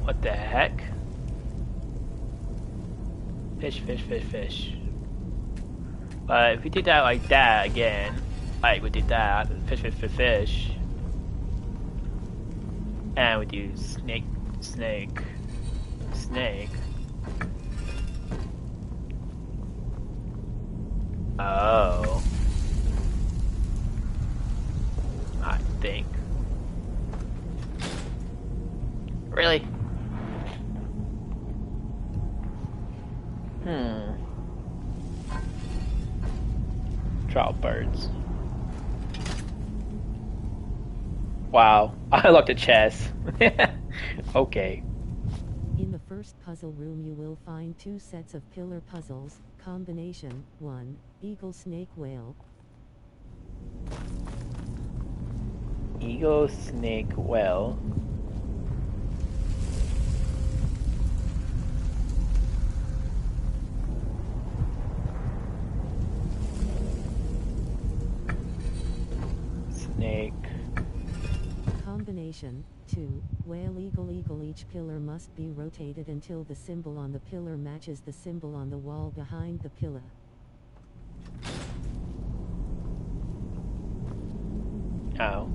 what the heck? Fish, fish, fish, fish. But if we did that like that again, like we did that, fish, fish, fish, fish, and we do snake, snake, snake. Oh. Trial birds. Wow, I looked at chess. Okay. In the first puzzle room you will find 2 sets of pillar puzzles. Combination 1, eagle, snake, whale. Eagle, snake, whale. Snake. Combination 2, whale, eagle, eagle. Each pillar must be rotated until the symbol on the pillar matches the symbol on the wall behind the pillar. Oh.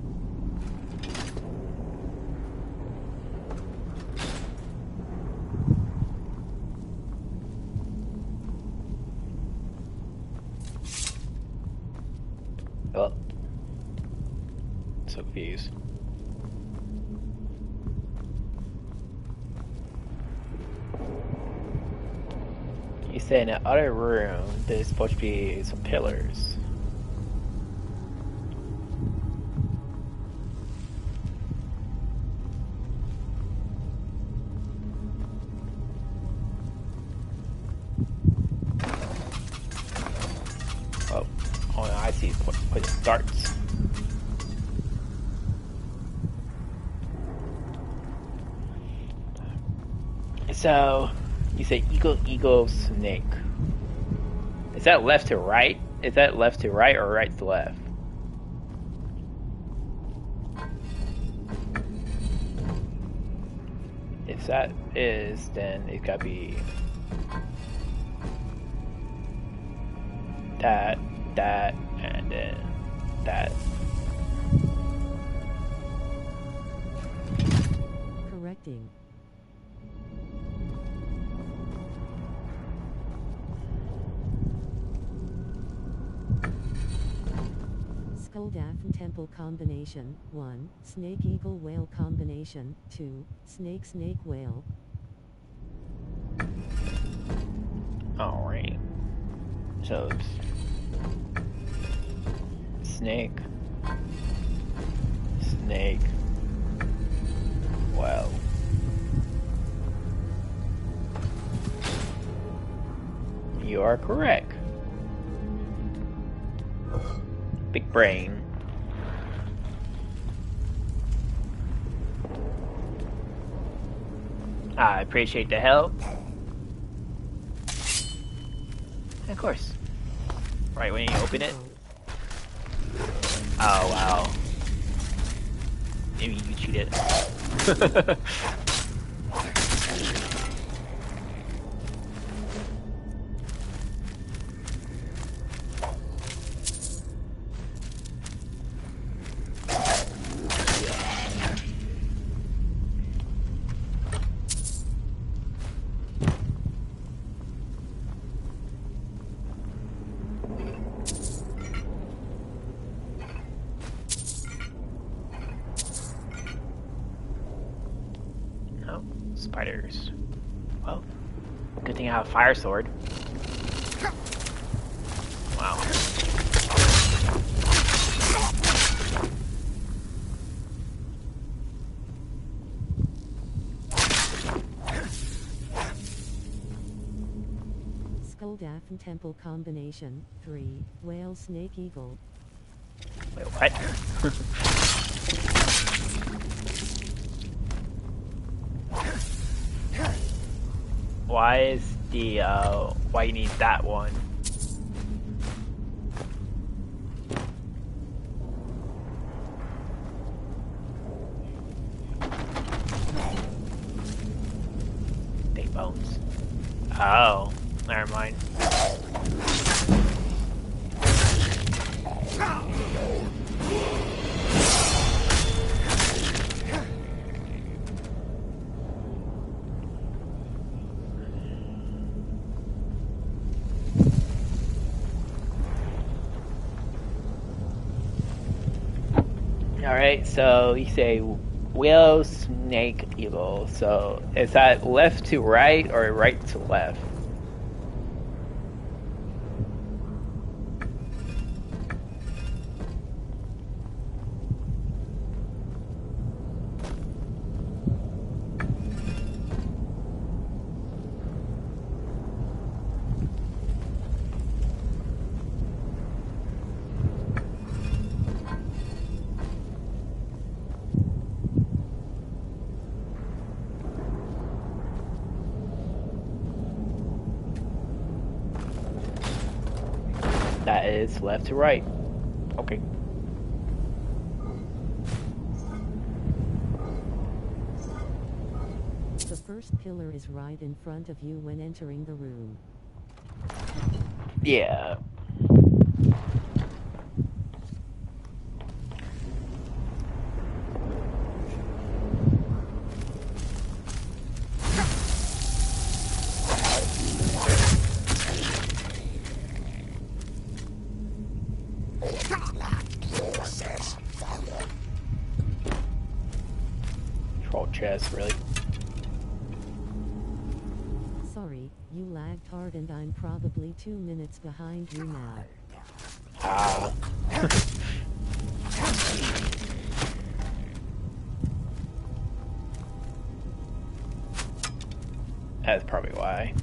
Oh. So confused. You said in the other room there's supposed to be some pillars. Oh, I see. Put darts. So, you say eagle, eagle, snake. Is that left to right? Is that left to right or right to left? If that is, then it gotta be that, and then that. Correcting. Skull-Daphne Temple combination 1, snake, eagle, whale combination 2, snake, snake, whale. Alright. So it's snake, snake, well, you are correct. Big brain. I appreciate the help. Of course. Right when you open it. Oh wow. Maybe you cheated. Spiders. Well, good thing I have a fire sword. Wow. Skull-Daphne Temple combination 3, whale, snake, eagle. Wait, what? Why is the, why you need that one? Big bones. Oh, never mind. Alright, so you say whale, snake, eagle. So is that left to right or right to left? is left to right. Okay. The first pillar is right in front of you when entering the room. Yeah. Troll chest, really? Sorry, you lagged hard and I'm probably 2 minutes behind you now. Ah. That's probably why.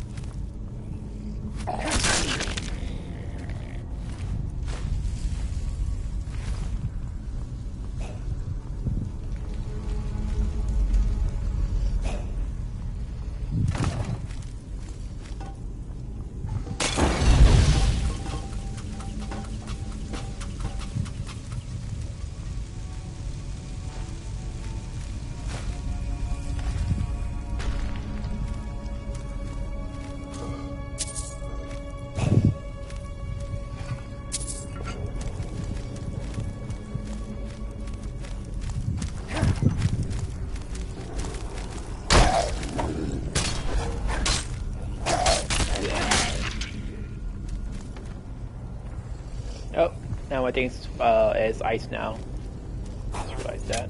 Oh, now my thing's is ice now. Just realized that.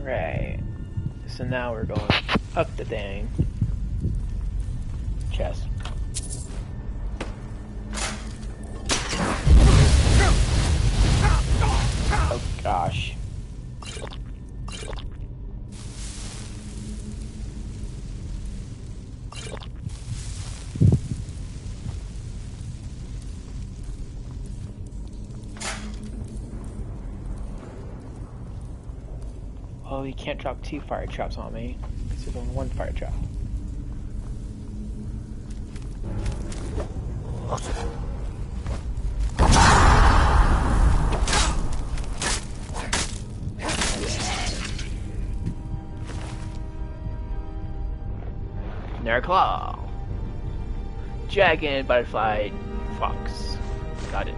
Alright. So now we're going up the thing. Chest. Oh gosh. Oh, you can't drop 2 fire traps on me. Because there's only 1 fire trap. Claw. Dragon, butterfly, fox. Got it.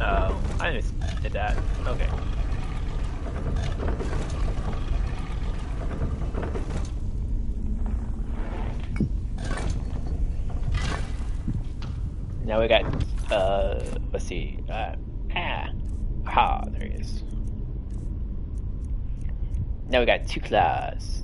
Oh, I just did that. Okay. Now we got, let's see, there he is. Now we got 2 claws.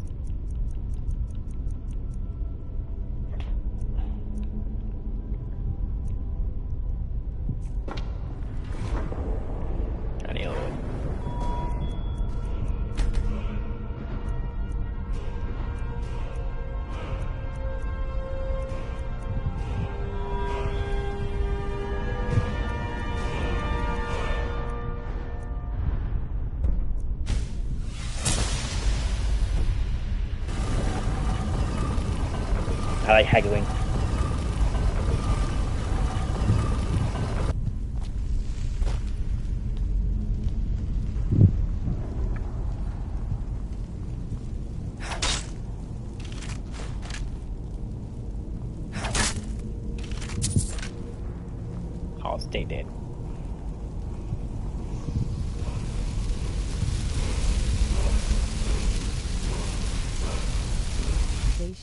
I like haggling. I'll stay dead.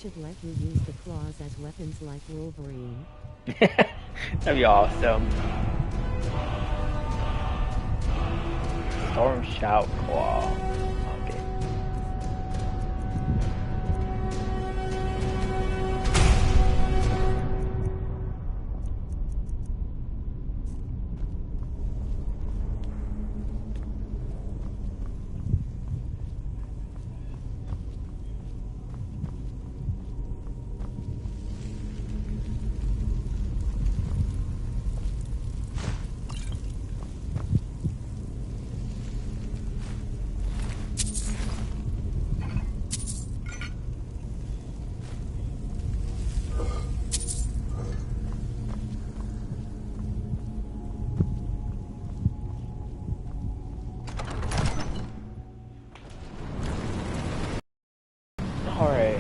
should let you use the claws as weapons like Wolverine. That'd be awesome. Storm Shout Claw. Okay. Alright.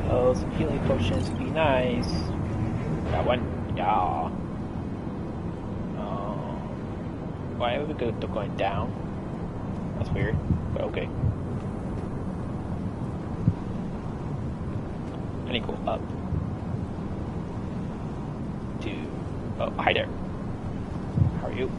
Oh, some healing potions would be nice. Got one. Yeah. Why are we going down? That's weird, but okay. I need to go up. Oh, hi there. How are you?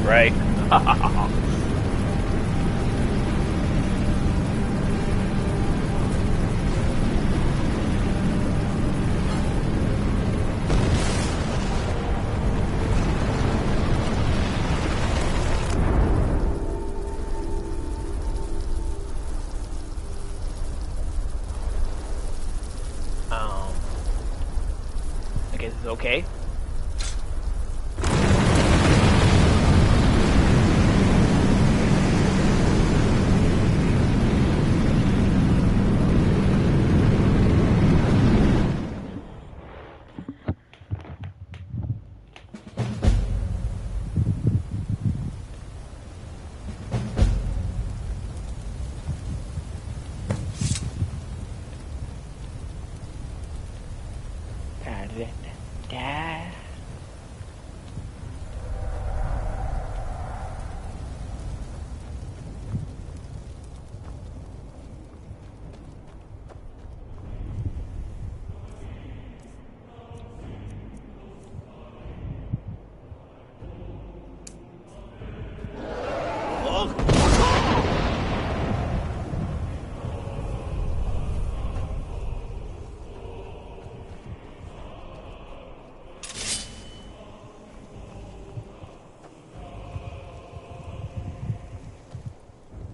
Right. I guess it's okay.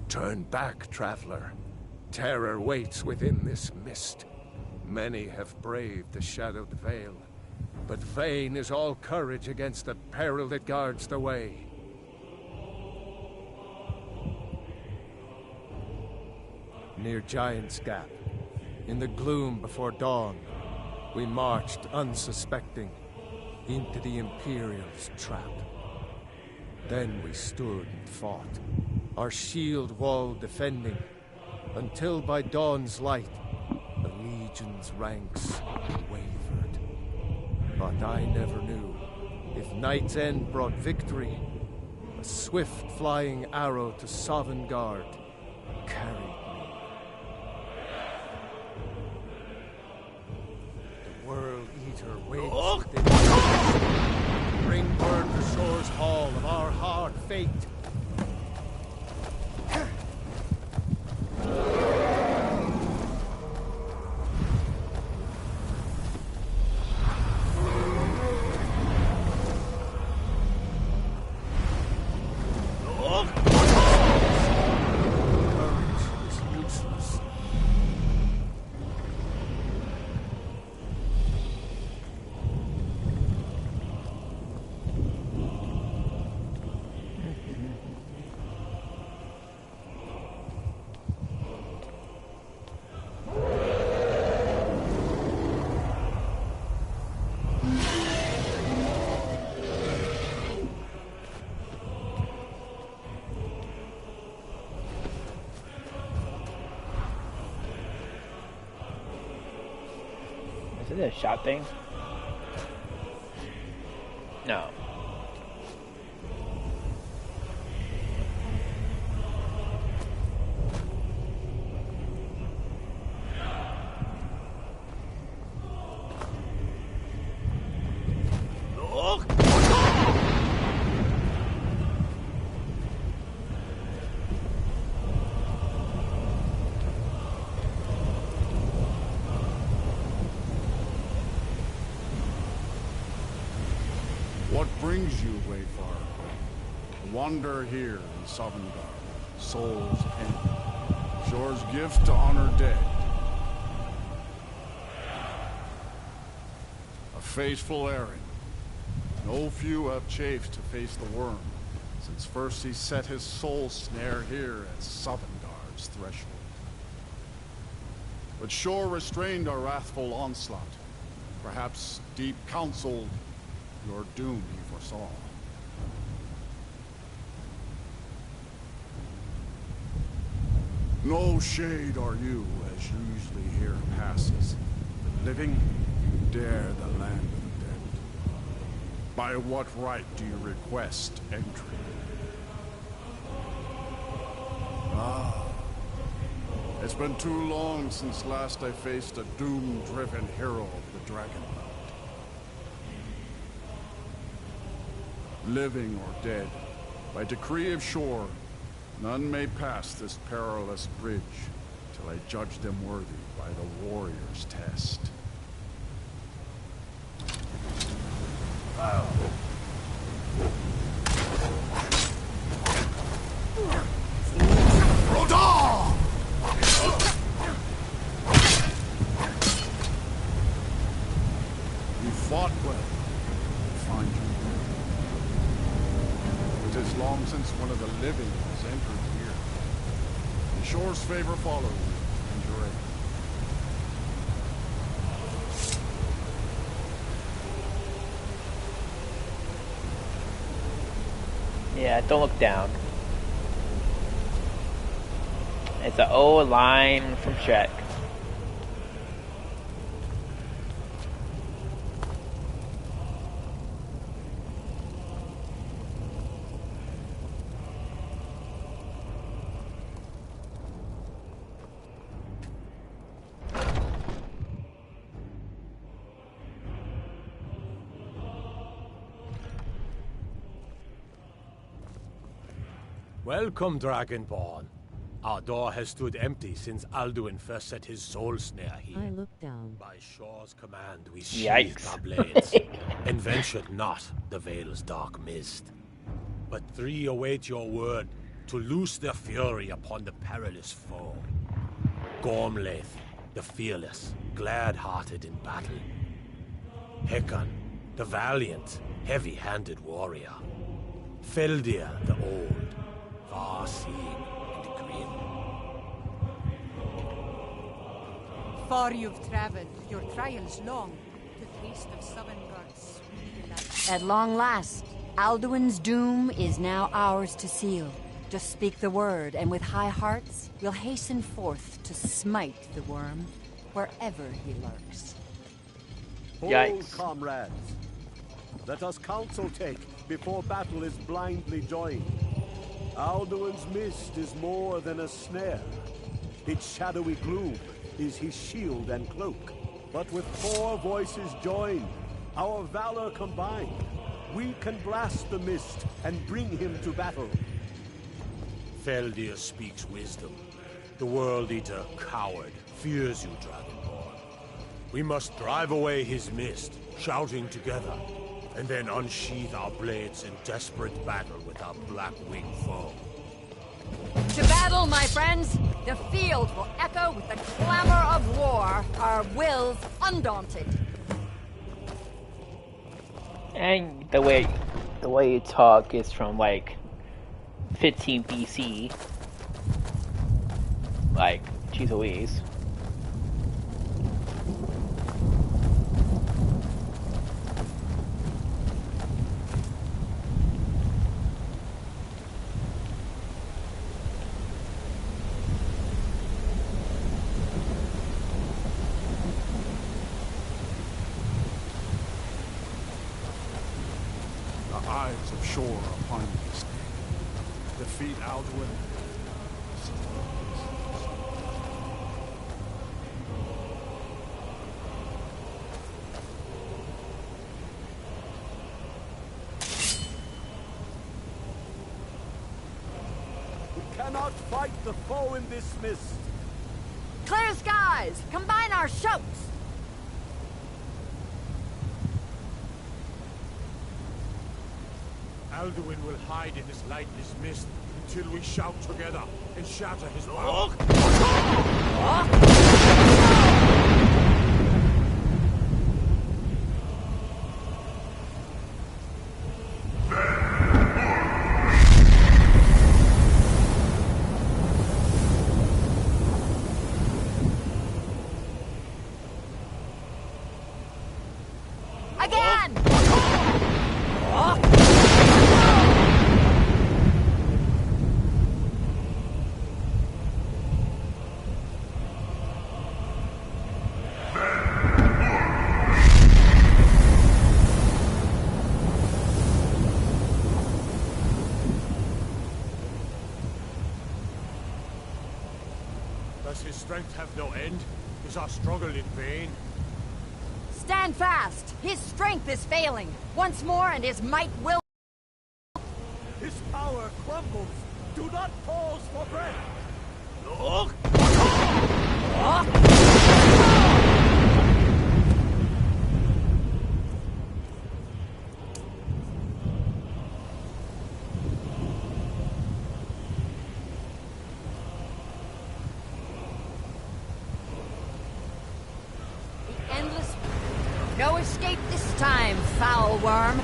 Turn back, traveler. Terror waits within this mist. Many have braved the shadowed veil, but vain is all courage against the peril that guards the way. Near Giant's Gap, in the gloom before dawn, we marched unsuspecting into the Imperial's trap. Then we stood and fought, our shield wall defending, until by dawn's light, the Legion's ranks wavered. But I never knew if Night's End brought victory, a swift flying arrow to Sovngarde carried me. The World Eater waits within. Bring word to Shore's Hall of our hard fate. Is it a shot thing? No. What brings you, Wayfarer? Wander here in Sovngarde, Soul's End. Shore's gift to honor dead. A fateful errand. No few have chafed to face the worm, since first he set his soul snare here at Sovngarde's threshold. But Shore restrained our wrathful onslaught. Perhaps deep counseled your doom he foresaw. No shade are you, as usually here passes. The living, you dare the land of the dead. By what right do you request entry? Ah, it's been too long since last I faced a doom-driven hero of the Dragon. Living or dead, by decree of Shore, none may pass this perilous bridge till I judge them worthy by the warrior's test. You fought well. Find you. It is long since one of the living has entered here. The Shore's favor follows you, and your aid. Yeah, don't look down. It's an old line from Shrek. Welcome, Dragonborn. Our door has stood empty since Alduin first set his soul snare here. I looked down. By Shore's command, we sheathed our blades, and ventured not the Vale's dark mist. But three await your word to loose their fury upon the perilous foe. Gormlaith, the fearless, glad-hearted in battle. Hekon, the valiant, heavy-handed warrior. Feldir, the old, far-seeing and grim. Far you've traveled, your trials long, to taste of Sovngarde's sweet delight. At long last, Alduin's doom is now ours to seal. Just speak the word, and with high hearts, we'll hasten forth to smite the worm wherever he lurks. Hold, comrades. Let us counsel take before battle is blindly joined. Alduin's mist is more than a snare. Its shadowy gloom is his shield and cloak. But with 4 voices joined, our valor combined, we can blast the mist and bring him to battle. Feldir speaks wisdom. The World Eater, coward, fears you, Dragonborn. We must drive away his mist, shouting together, and then unsheath our blades in desperate battle with our black-winged foe. To battle, my friends! The field will echo with the clamor of war, our wills undaunted. And the way you talk is from like 15 BC. Like, jeez Louise. The eyes of shore are upon you this day. Defeat Alduin. We cannot fight the foe in this mist. Clear skies! Combine our shouts! Alduin will hide in this lightless mist until we shout together and shatter his power. Again! Does his strength have no end? Is our struggle in vain? Stand fast! His strength is failing. Once more and his might will... His power crumbles. Do not pause for breath. Look! Endless... No escape this time, foul worm.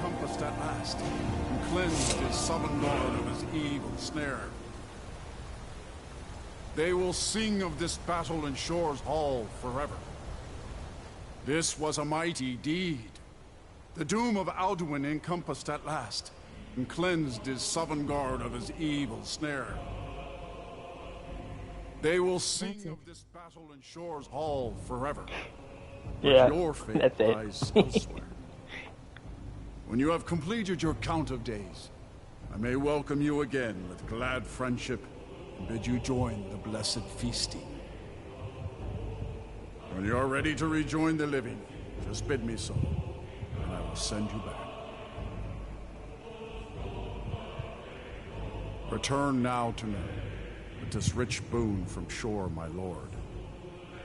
encompassed at last, and cleansed his Sovngarde of his evil snare. They will sing of this battle in Shore's Hall forever. This was a mighty deed. The doom of Alduin encompassed at last, and cleansed his Sovngarde of his evil snare. They will sing of this battle in Shore's Hall forever. Yeah, but your fate that's it. lies elsewhere. When you have completed your count of days, I may welcome you again with glad friendship and bid you join the blessed feasting. When you are ready to rejoin the living, just bid me so, and I will send you back. Return now to me, with this rich boon from Shore, my lord.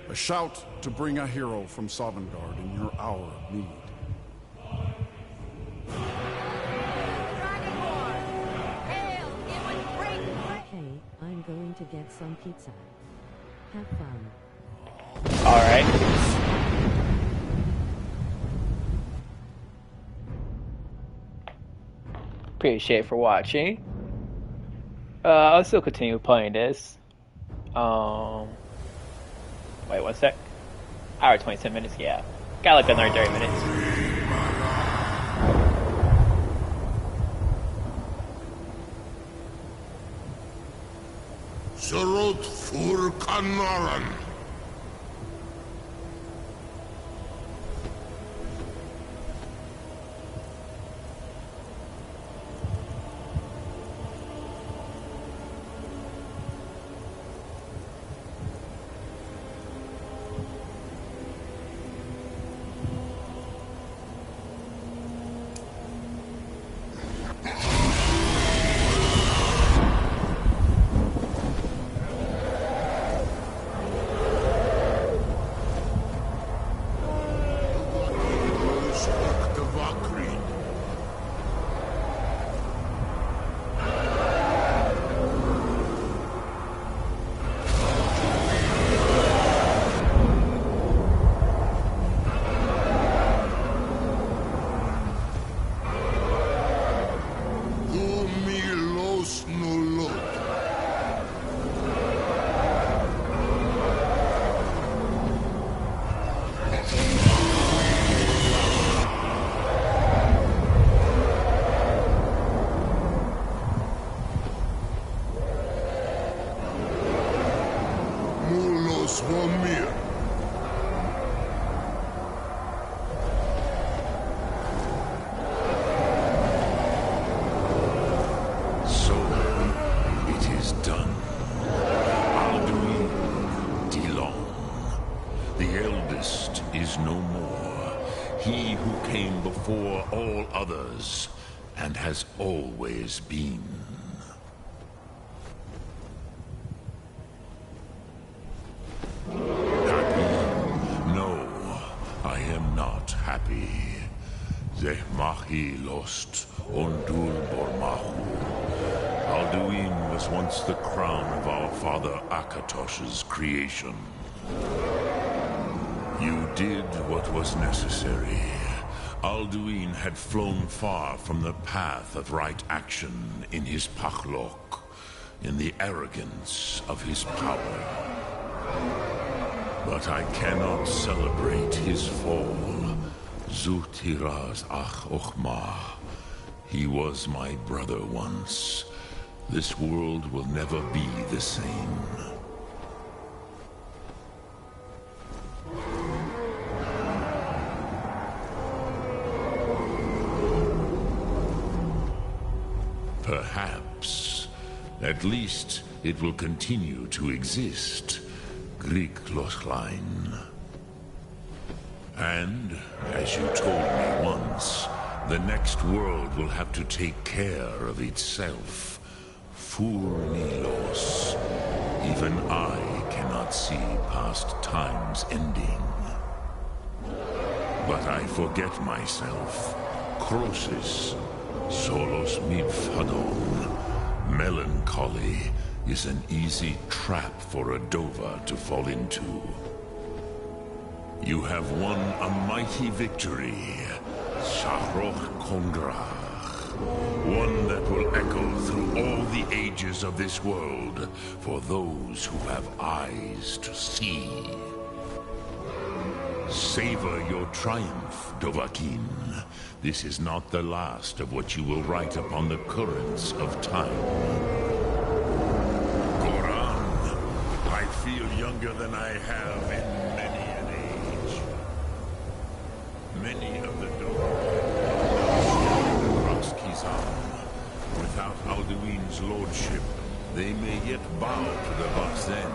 A shout to bring a hero from Sovngarde in your hour of need. Okay, I'm going to get some pizza. Have fun. Alright. Appreciate it for watching. I'll still continue playing this. Wait, one sec. Hour 27 minutes, yeah. Got like another 30 minutes. Surot fur kanaran. And has always been. Happy? No, I am not happy. Zehmahi lost Ondul Bormahu. Alduin was once the crown of our father Akatosh's creation. You did what was necessary. Alduin had flown far from the path of right action in his Pachlok, in the arrogance of his power. But I cannot celebrate his fall. Zutiraz Ach Ochma. He was my brother once. This world will never be the same. Perhaps. At least it will continue to exist. Greek Lochlein. And, as you told me once, the next world will have to take care of itself. Furnilos. Even I cannot see past time's ending. But I forget myself. Crosis. Solos midfadon. Melancholy is an easy trap for a Dova to fall into. You have won a mighty victory. Shahroch Kondrach, one that will echo through all the ages of this world for those who have eyes to see. Savor your triumph, Dovahkiin. This is not the last of what you will write upon the currents of time. Goran, I feel younger than I have in many an age. Many of the Dovahkiin Kizan. Without Alduin's lordship, they may yet bow to the Vakzen,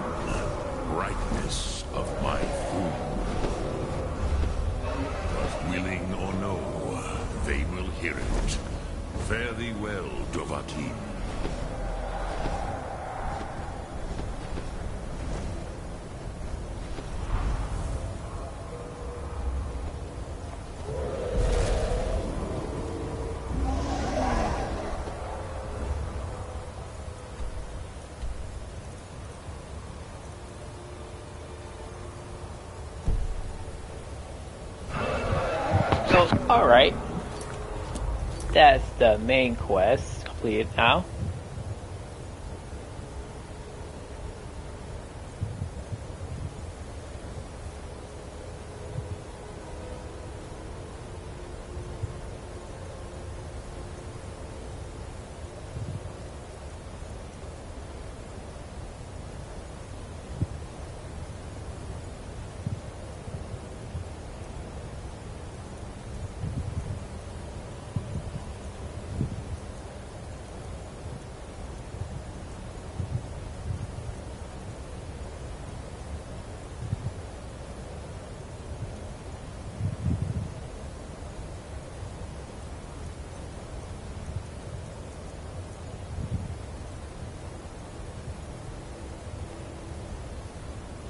brightness of my food. Willing or no, they will hear it. Fare thee well, Dovahkiin. Alright. That's the main quest completed now.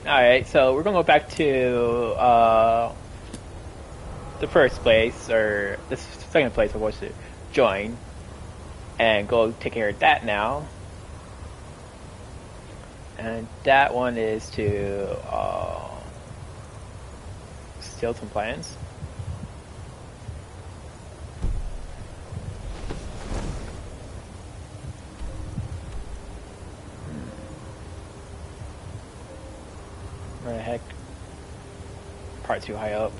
Alright, so we're gonna go back to the first place, or the second place I was to join, and go take care of that now. And that one is to steal some plans. Where the heck? Part too high up.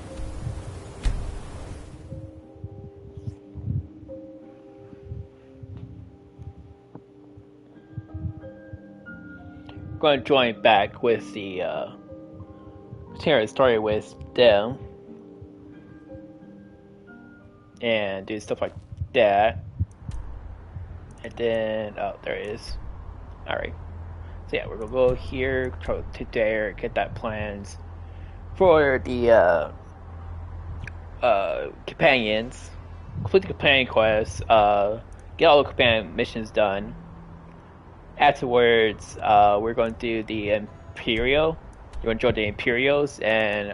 Going to join back with the continue the story with them and do stuff like that. And then there it is. Alright. So yeah, we're gonna go here, go to there, get that plans for the companions, complete the companion quest, get all the companion missions done. Afterwards, we're going to do the Imperial. We're going to join the Imperials and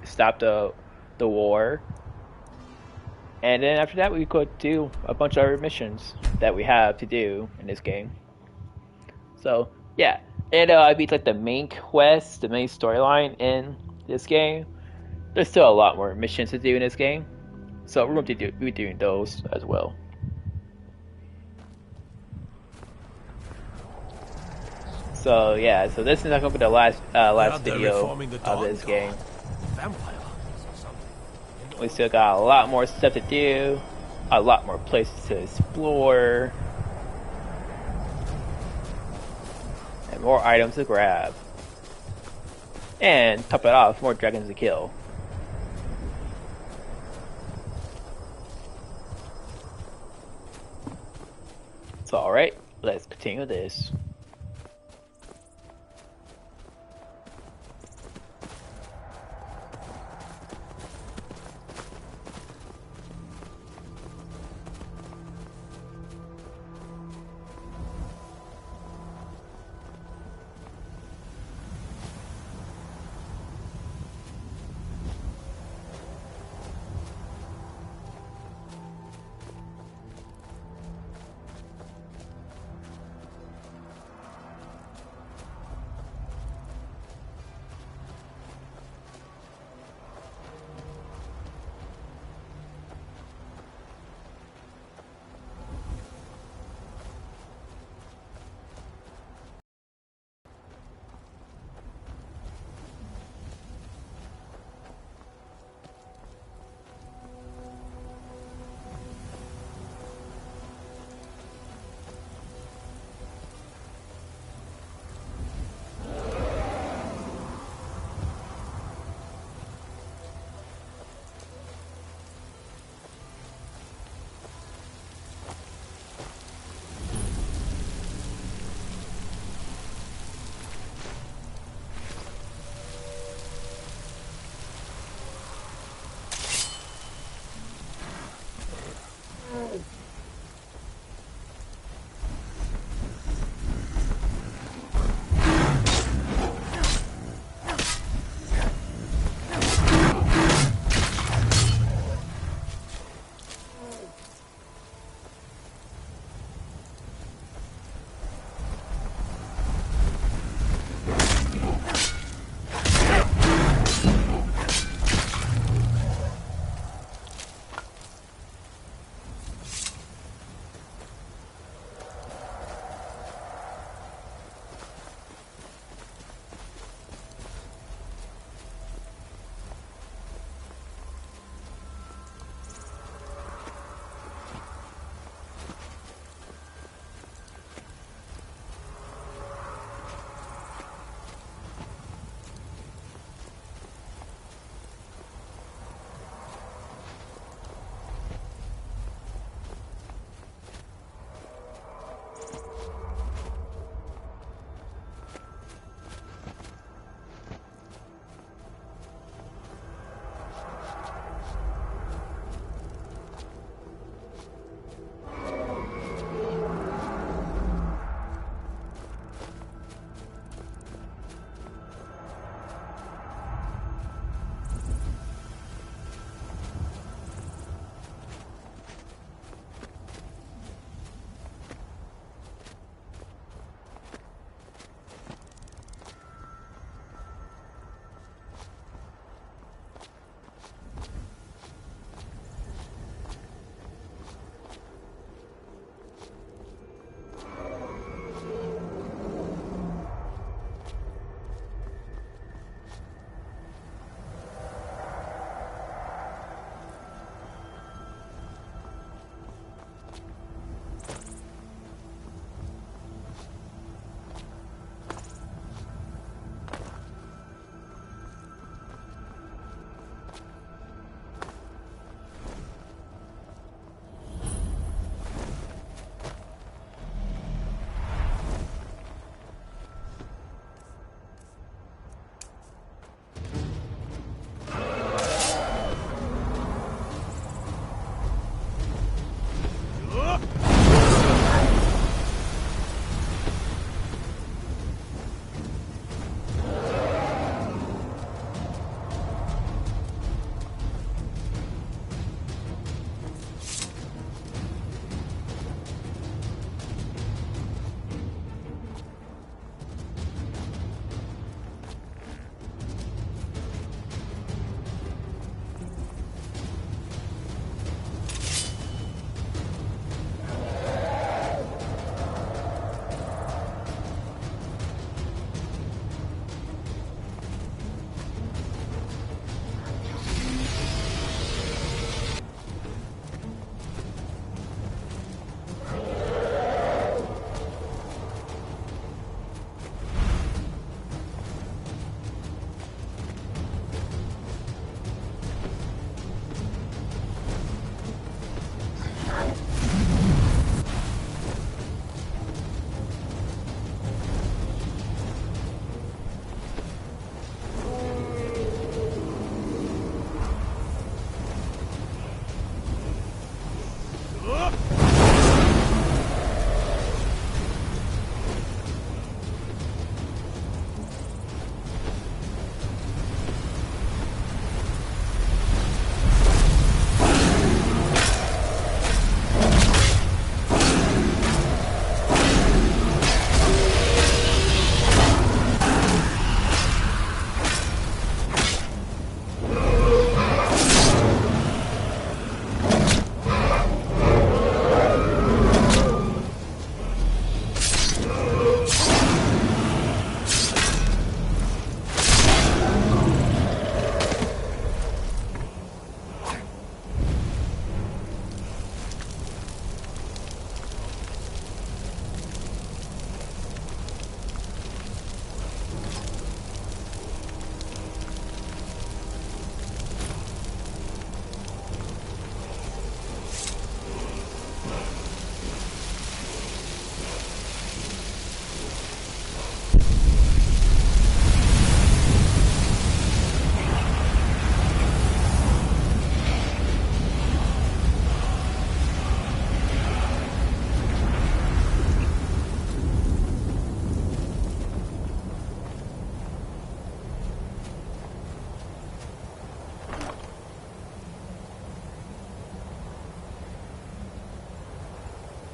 stop the war. And then after that, we could do a bunch of other missions that we have to do in this game. So yeah, and I beat like the main quest, the main storyline in this game. There's still a lot more missions to do in this game, so we're going to be doing those as well. So yeah, so this is not going to be the last video of this game. We still got a lot more stuff to do, a lot more places to explore, and more items to grab. And top it off, more dragons to kill. So alright, let's continue this.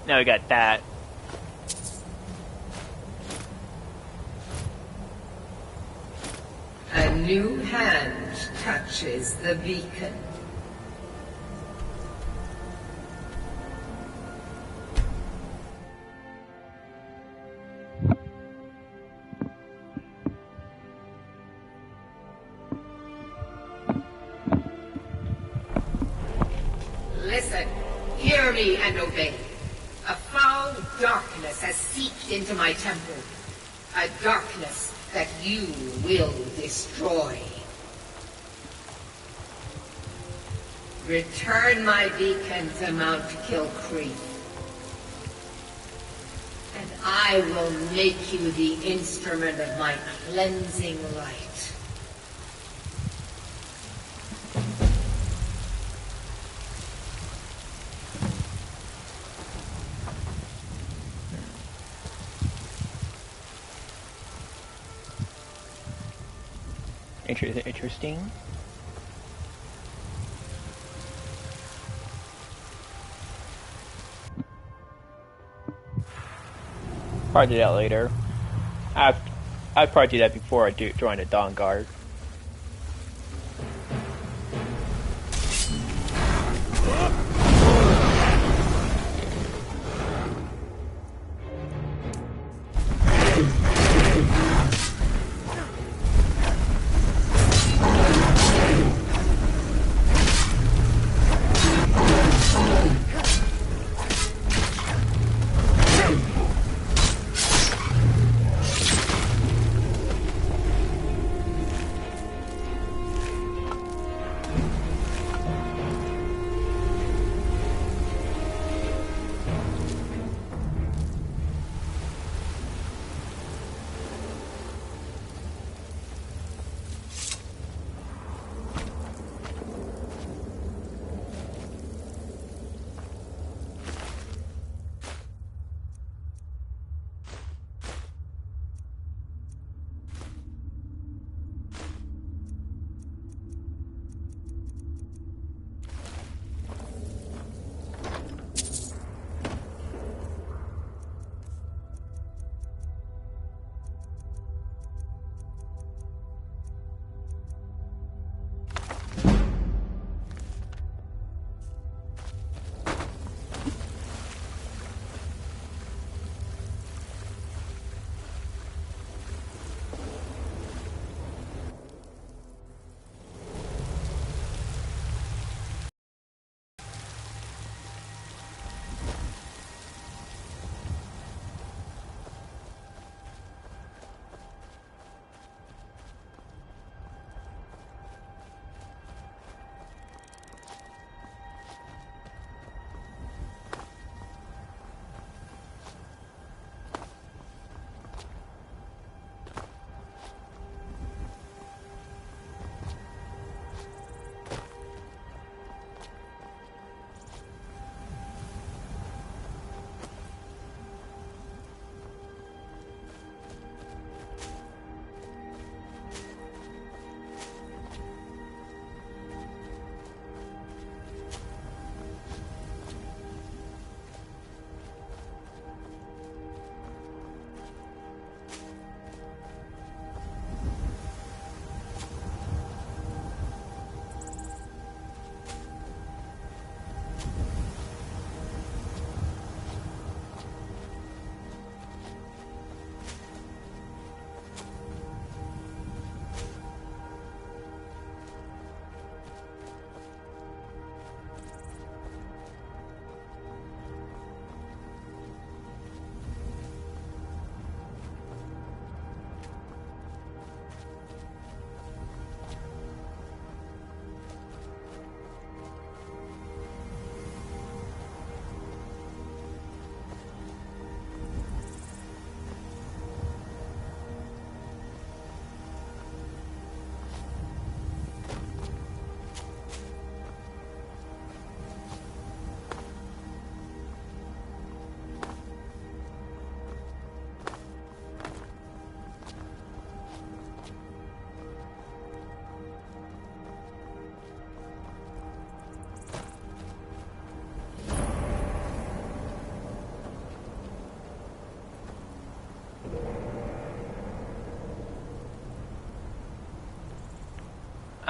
Now we got that. A new hand touches the beacon. Listen, hear me and obey. A foul darkness has seeped into my temple. A darkness that you will destroy. Return my beacon to Mount Kilcreek, and I will make you the instrument of my cleansing light. Interesting. Probably do that later. I'd probably do that before I join the Dawn Guard.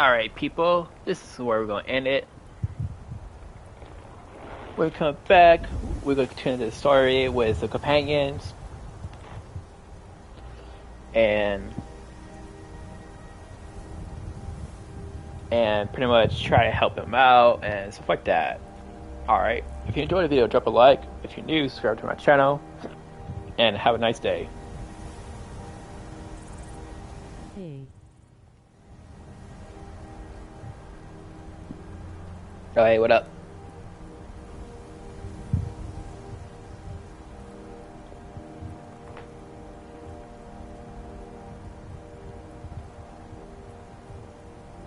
Alright, people, this is where we're going to end it. When we come back, we're going to continue the story with the companions. And pretty much try to help them out and stuff like that. Alright, if you enjoyed the video, drop a like. If you're new, subscribe to my channel. And have a nice day. Hey. Oh, hey, what up?